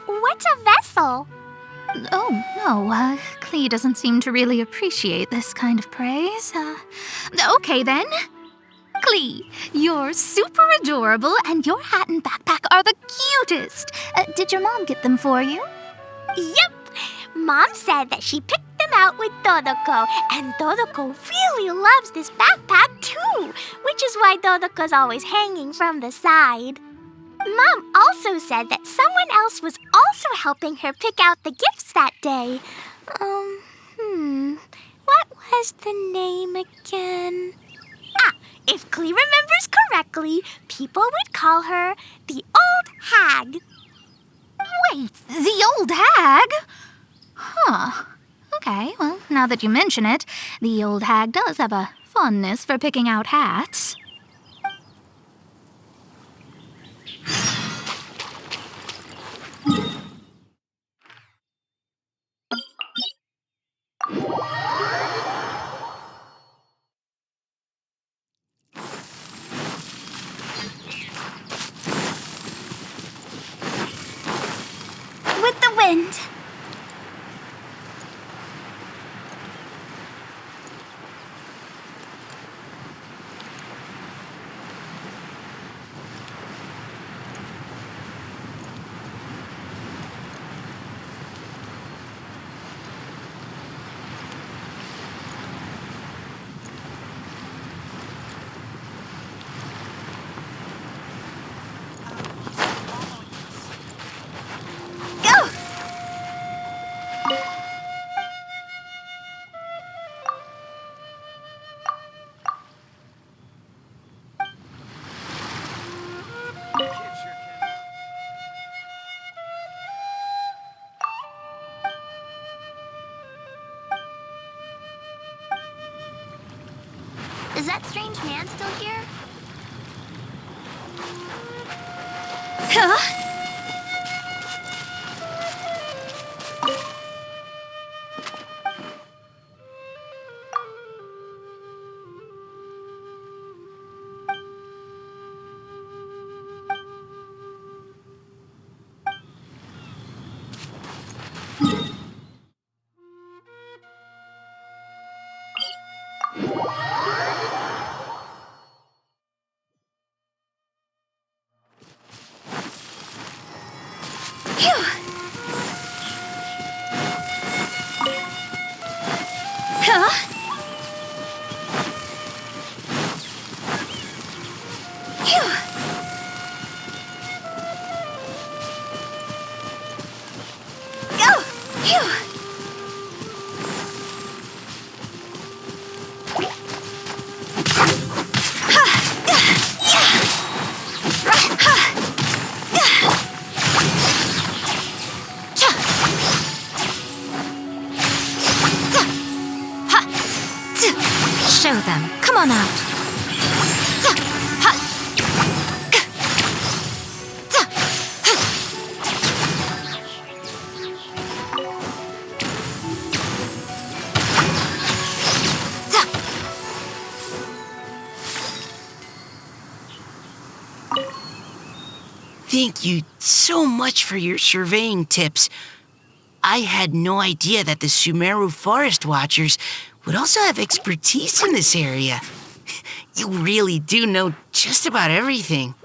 What's a vessel? Oh, no, Klee doesn't seem to really appreciate this kind of praise. Okay then. Klee, you're super adorable and your hat and backpack are the cutest. Did your mom get them for you? Yep! Mom said that she picked them out with Dodoko, and Dodoko really loves this backpack too, which is why Dodoko's always hanging from the side. Mom also said that someone else was also helping her pick out the gifts that day. What was the name again? If Klee remembers correctly, people would call her the Old Hag. Wait, the Old Hag? Huh. Okay, well, now that you mention it, the Old Hag does have a fondness for picking out hats. With the wind. Is that strange man still here? show them. Come on out. Thank you so much for your surveying tips. I had no idea that the Sumeru Forest Watchers would also have expertise in this area. You really do know just about everything.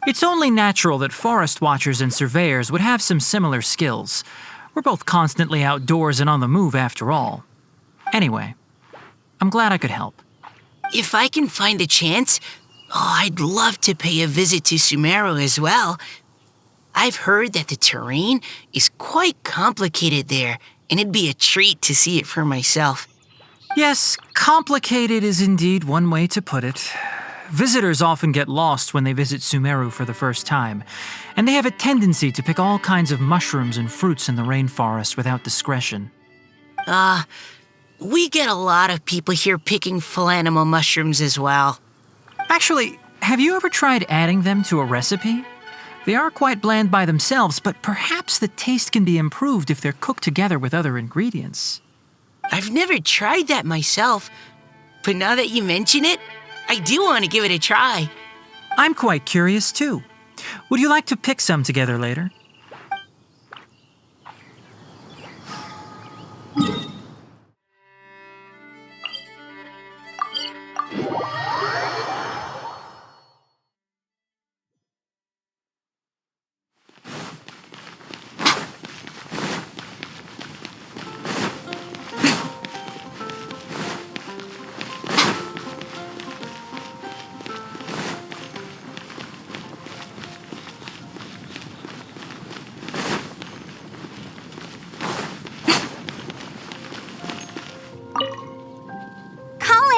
It's only natural that forest watchers and surveyors would have some similar skills. We're both constantly outdoors and on the move after all. Anyway, I'm glad I could help. If I can find a chance, I'd love to pay a visit to Sumeru as well. I've heard that the terrain is quite complicated there, and it'd be a treat to see it for myself. Yes, complicated is indeed one way to put it. Visitors often get lost when they visit Sumeru for the first time, and they have a tendency to pick all kinds of mushrooms and fruits in the rainforest without discretion. We get a lot of people here picking philanimal mushrooms as well. Actually, have you ever tried adding them to a recipe? They are quite bland by themselves, but perhaps the taste can be improved if they're cooked together with other ingredients. I've never tried that myself, but now that you mention it, I do want to give it a try. I'm quite curious too. Would you like to pick some together later?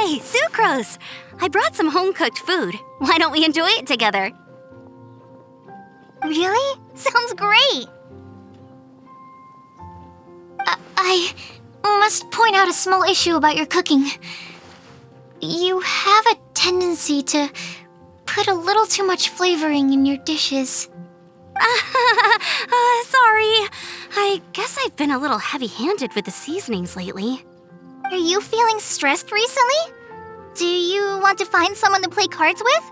Hey, Sucrose! I brought some home-cooked food. Why don't we enjoy it together? Really? Sounds great! I must point out a small issue about your cooking. You have a tendency to put a little too much flavoring in your dishes. Sorry. I guess I've been a little heavy-handed with the seasonings lately. Are you feeling stressed recently? Do you want to find someone to play cards with?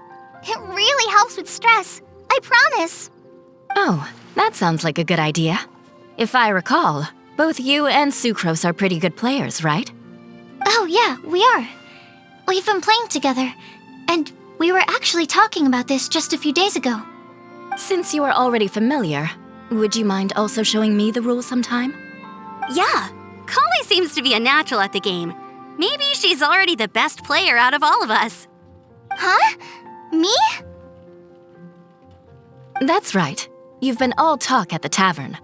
It really helps with stress. I promise. Oh, that sounds like a good idea. If I recall, both you and Sucrose are pretty good players, right? Oh yeah, we are. We've been playing together, and we were actually talking about this just a few days ago. Since you are already familiar, would you mind also showing me the rules sometime? Yeah, Kali seems to be a natural at the game. Maybe she's already the best player out of all of us. Huh? Me? That's right. You've been all talk at the tavern.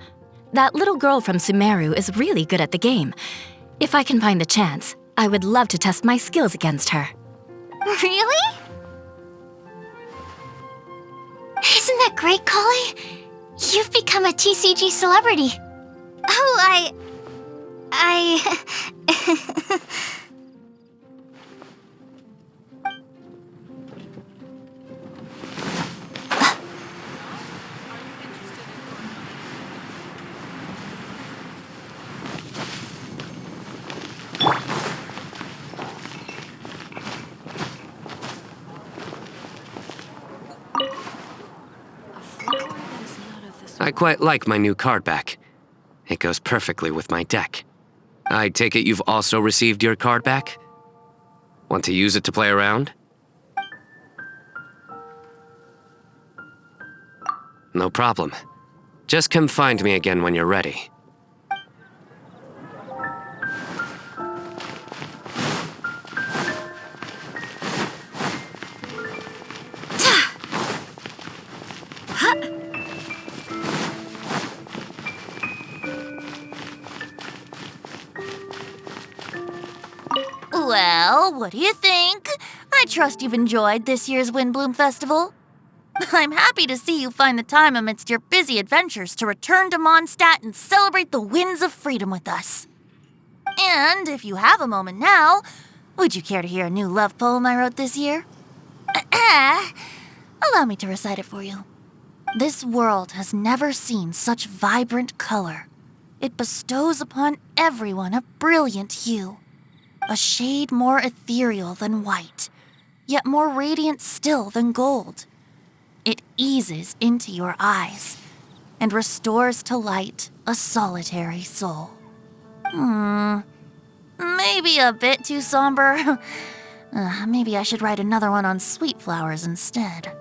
That little girl from Sumeru is really good at the game. If I can find the chance, I would love to test my skills against her. Really? Isn't that great, Kali? You've become a TCG celebrity. Oh, I quite like my new card back. It goes perfectly with my deck. I take it you've also received your card back? Want to use it to play around? No problem. Just come find me again when you're ready. Well, what do you think? I trust you've enjoyed this year's Windblume Festival. I'm happy to see you find the time amidst your busy adventures to return to Mondstadt and celebrate the winds of freedom with us. And if you have a moment now, Would you care to hear a new love poem I wrote this year? Allow me to recite it for you. This world has never seen such vibrant color. It bestows upon everyone a brilliant hue, a shade more ethereal than white, yet more radiant still than gold. It eases into your eyes and restores to light a solitary soul. Maybe a bit too somber. Maybe I should write another one on sweet flowers instead.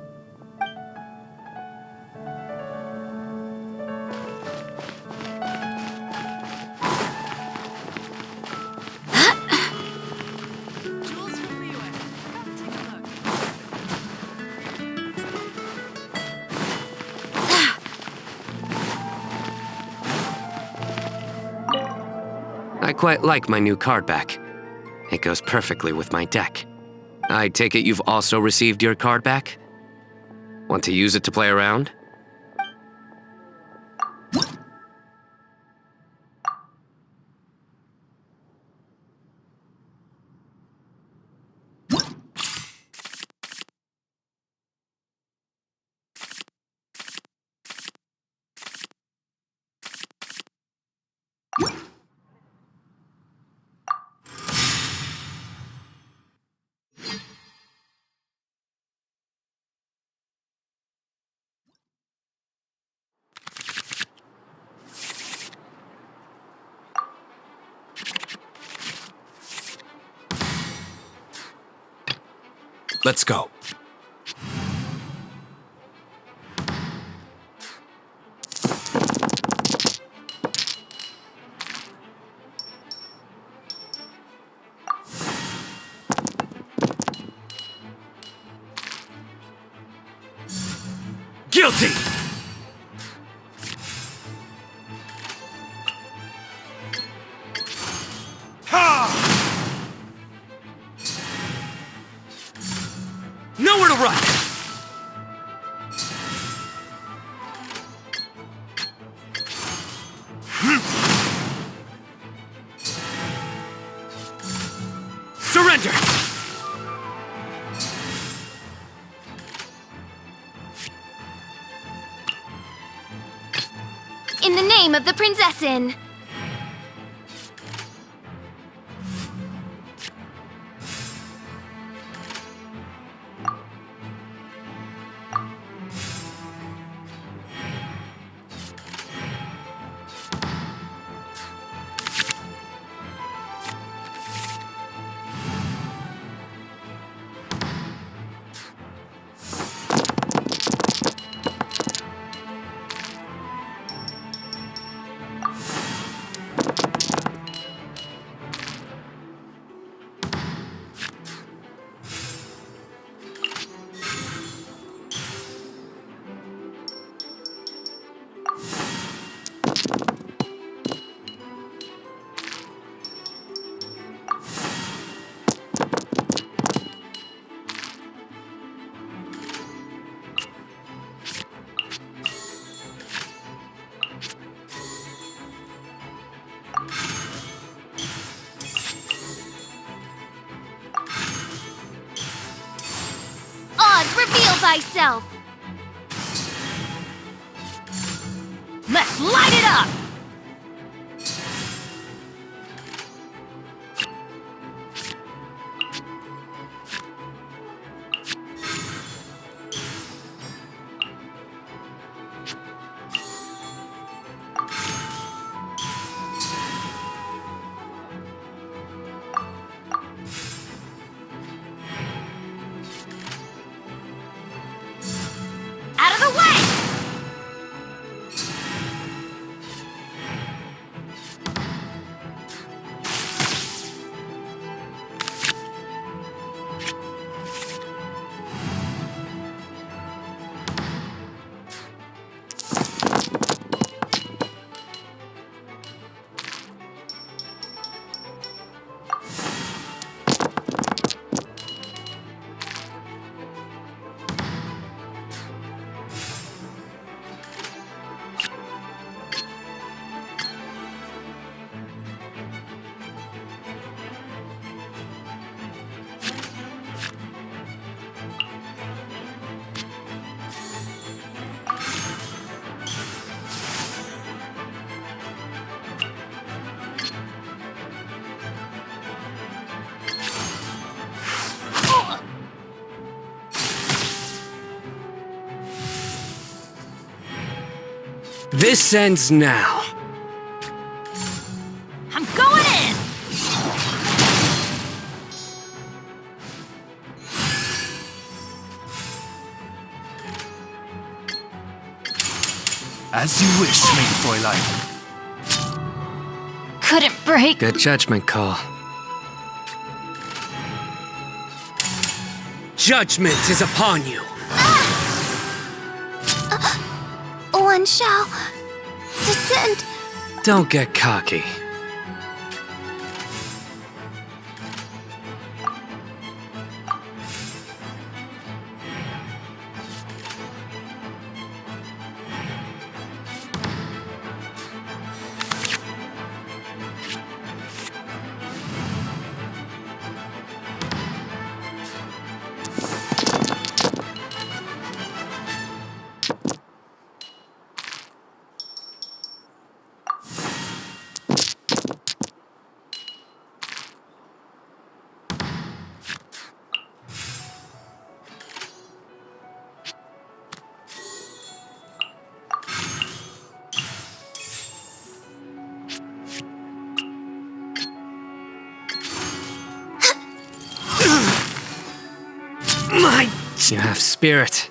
I quite like my new card back. It goes perfectly with my deck. I take it you've also received your card back? Want to use it to play around? Let's go. Guilty! Nowhere to run! Surrender! In the name of the Prinzessin! Reveal thyself! Let's light it up! This ends now. I'm going in! As you wish, Maid Fräulein. Couldn't break. Good judgment call. Judgment is upon you. One shall descend. Don't get cocky. You have spirit.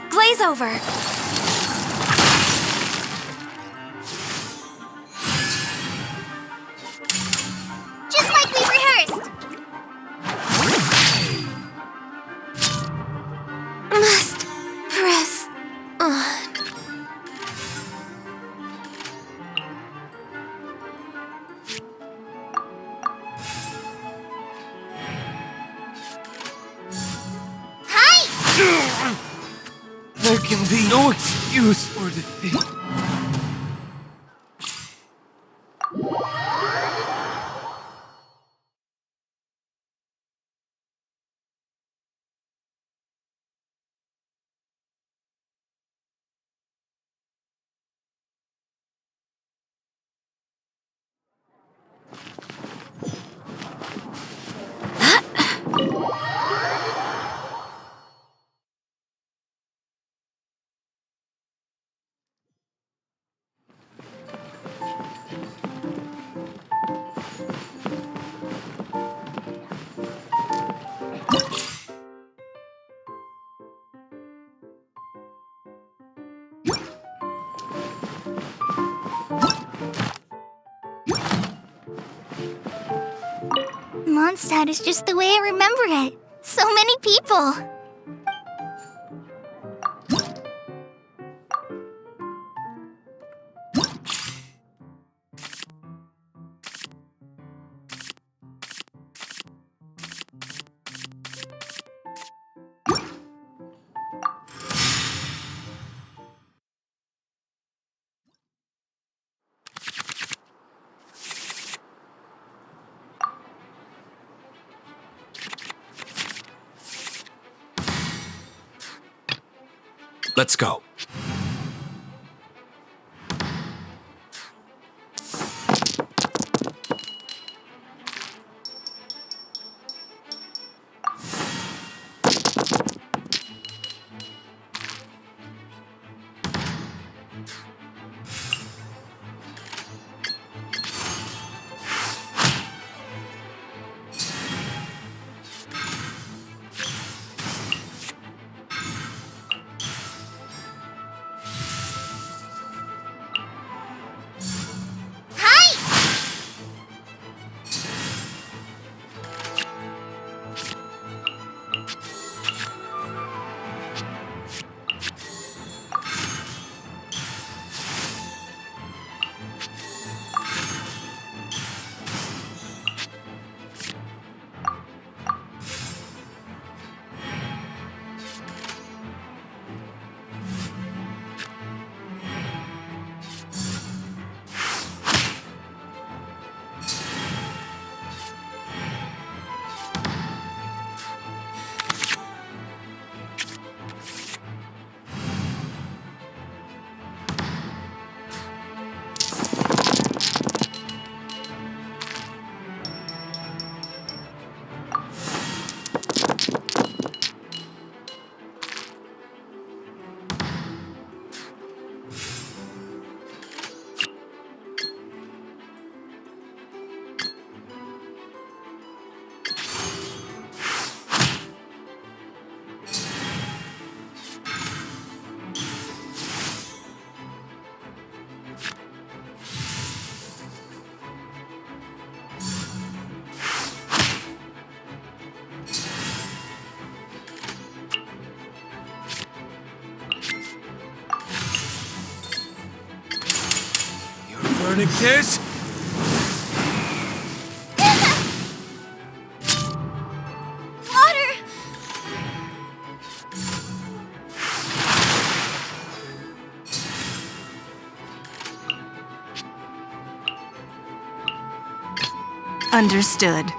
Glaze over. Just like we rehearsed. Must press on. There can be no excuse for defeat. Mondstadt is just the way I remember it. So many people. Let's go. Burning kiss? Water! Understood.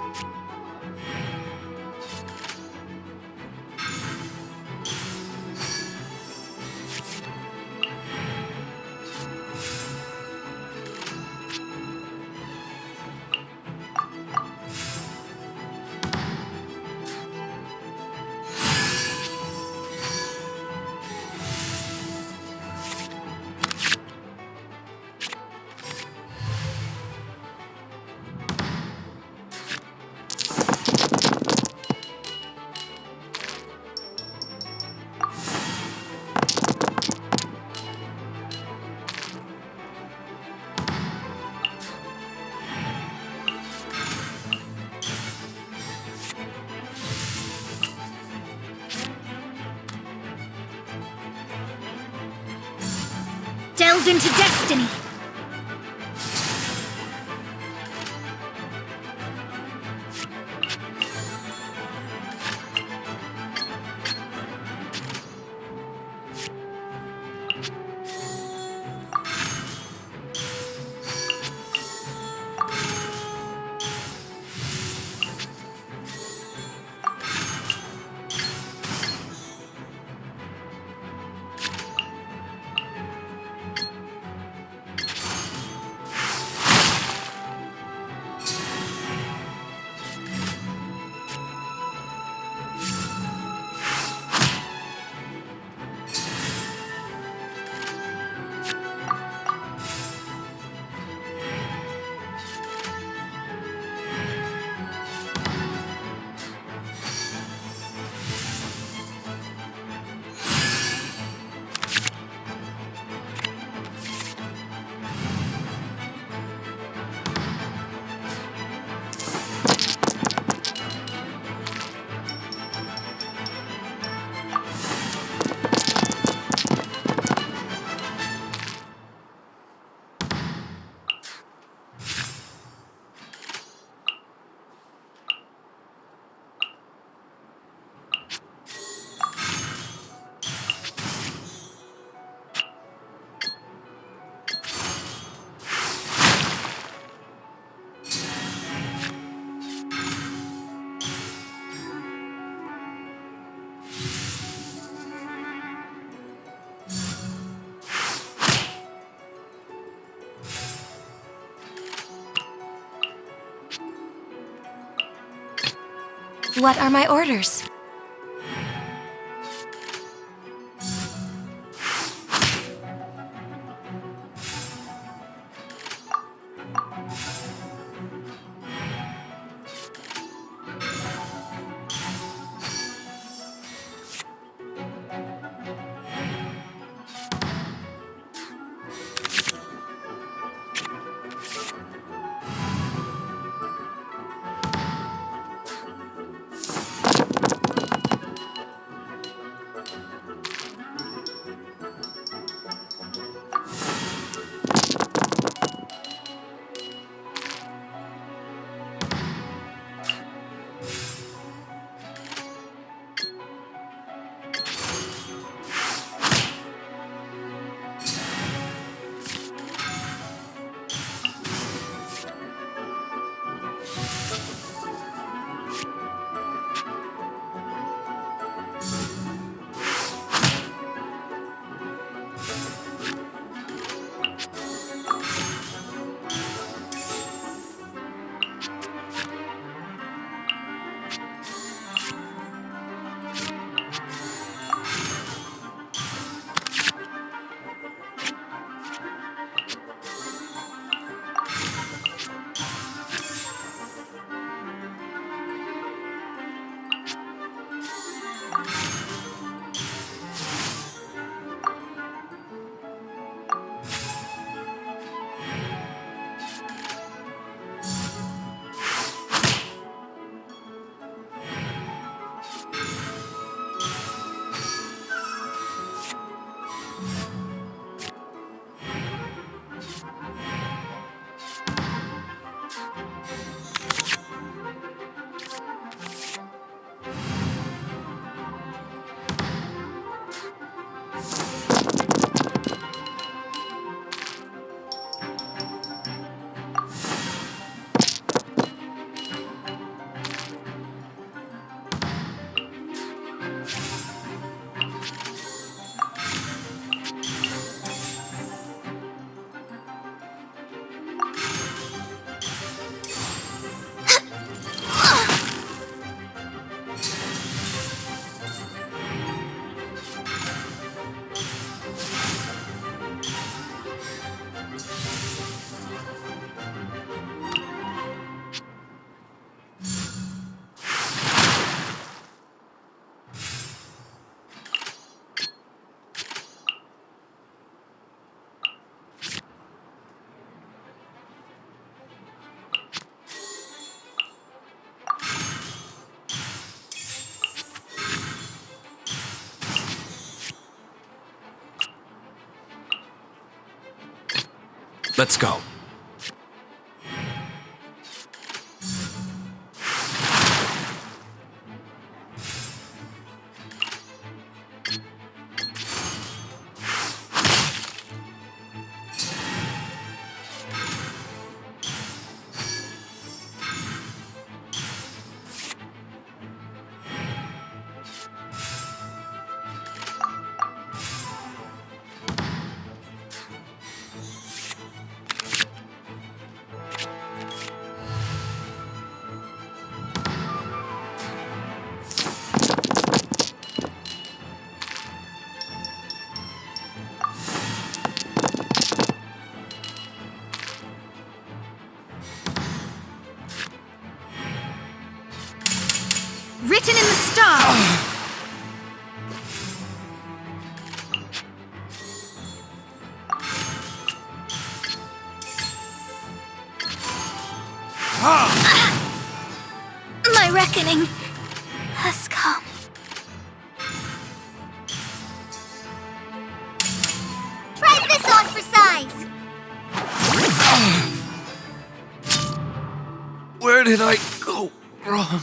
Delve into destiny! What are my orders? Let's go. Written in the stars! My reckoning has come. Try this on for size. Where did I go wrong?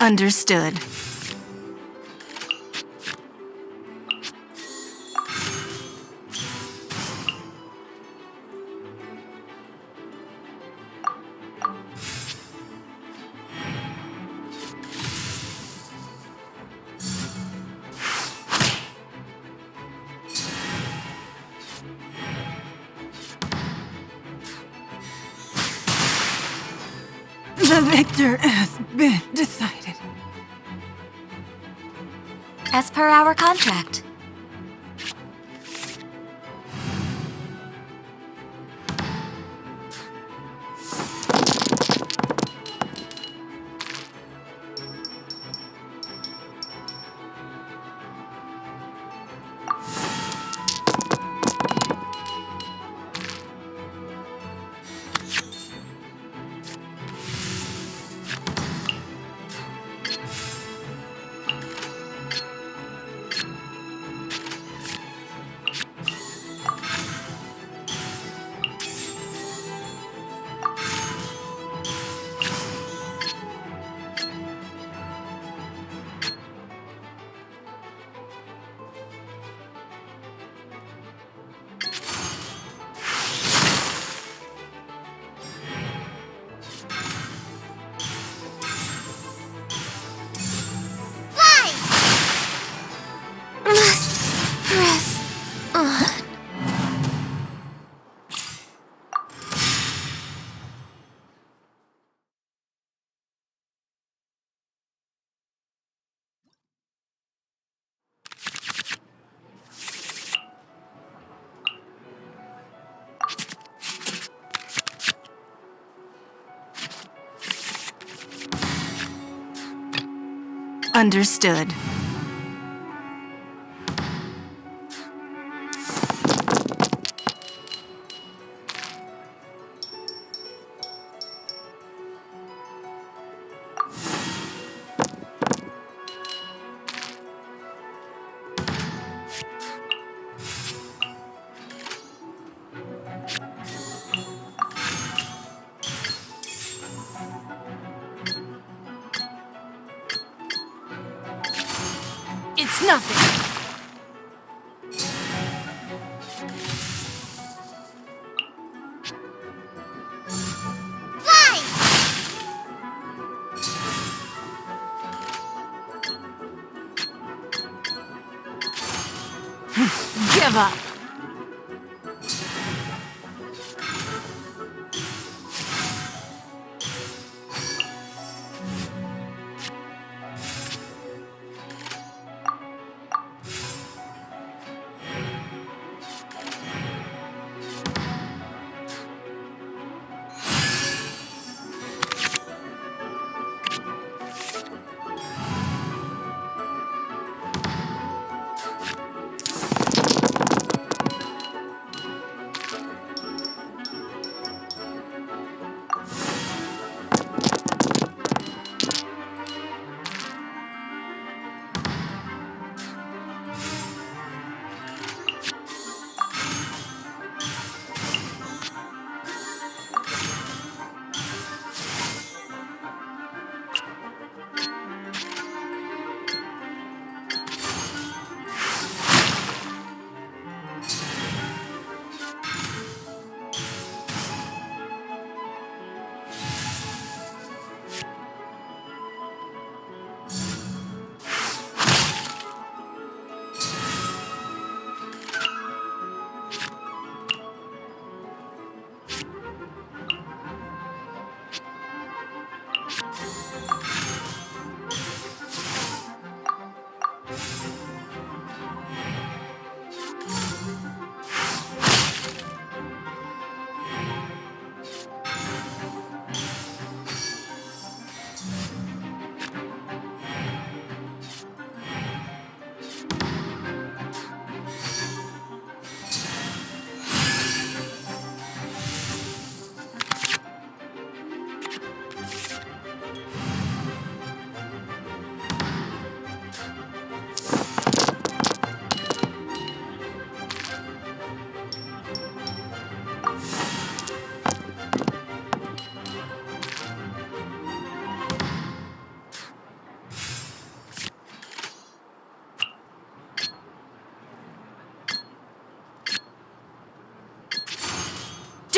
Understood. The victor has been decided. As per our contract. Understood. It's nothing. Give up.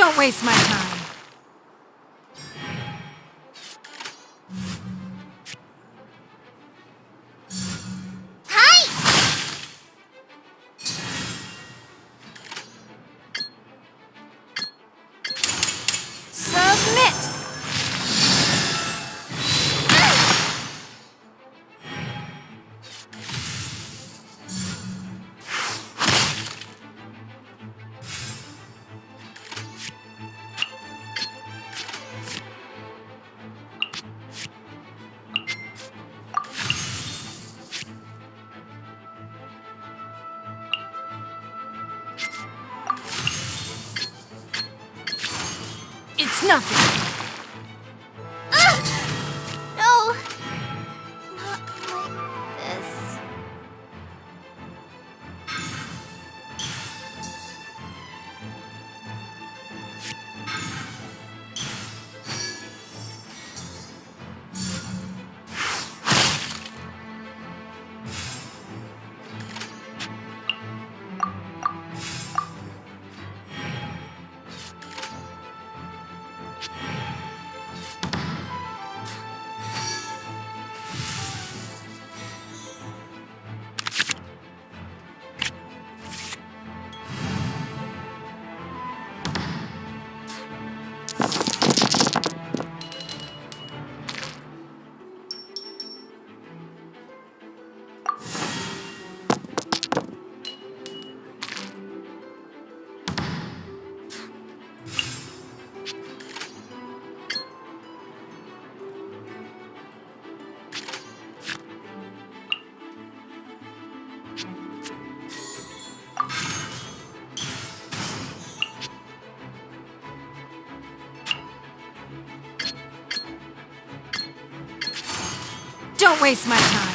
Don't waste my time. Submit! It's nothing. No! Not like this. Don't waste my time.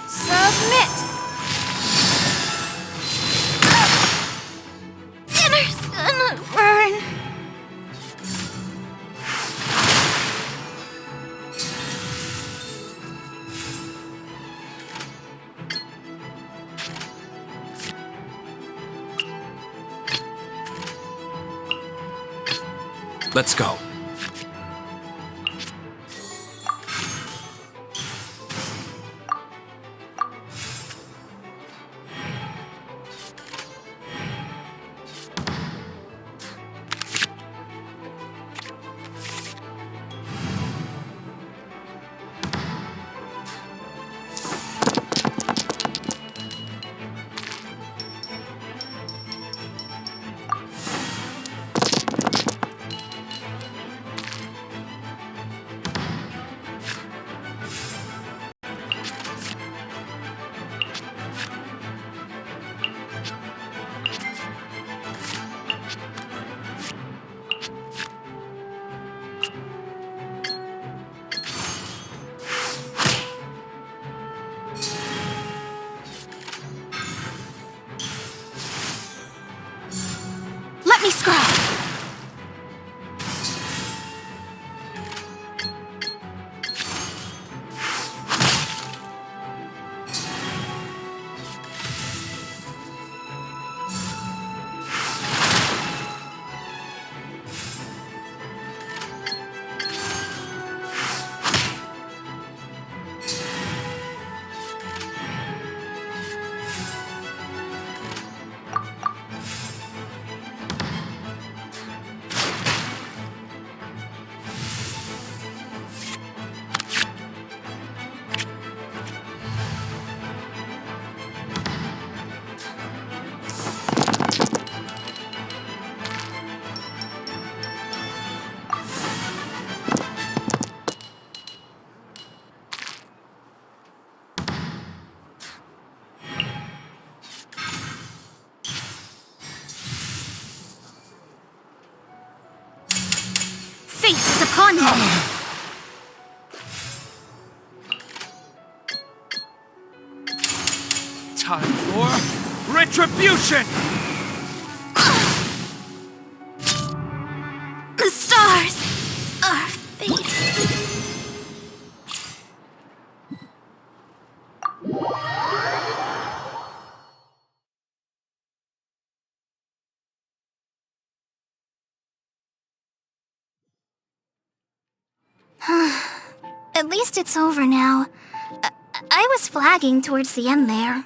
Submit! Dinner's gonna burn. Let's go. Let me scry. Fate is upon me. retribution! The stars are fading. At least it's over now. I was flagging towards the end there.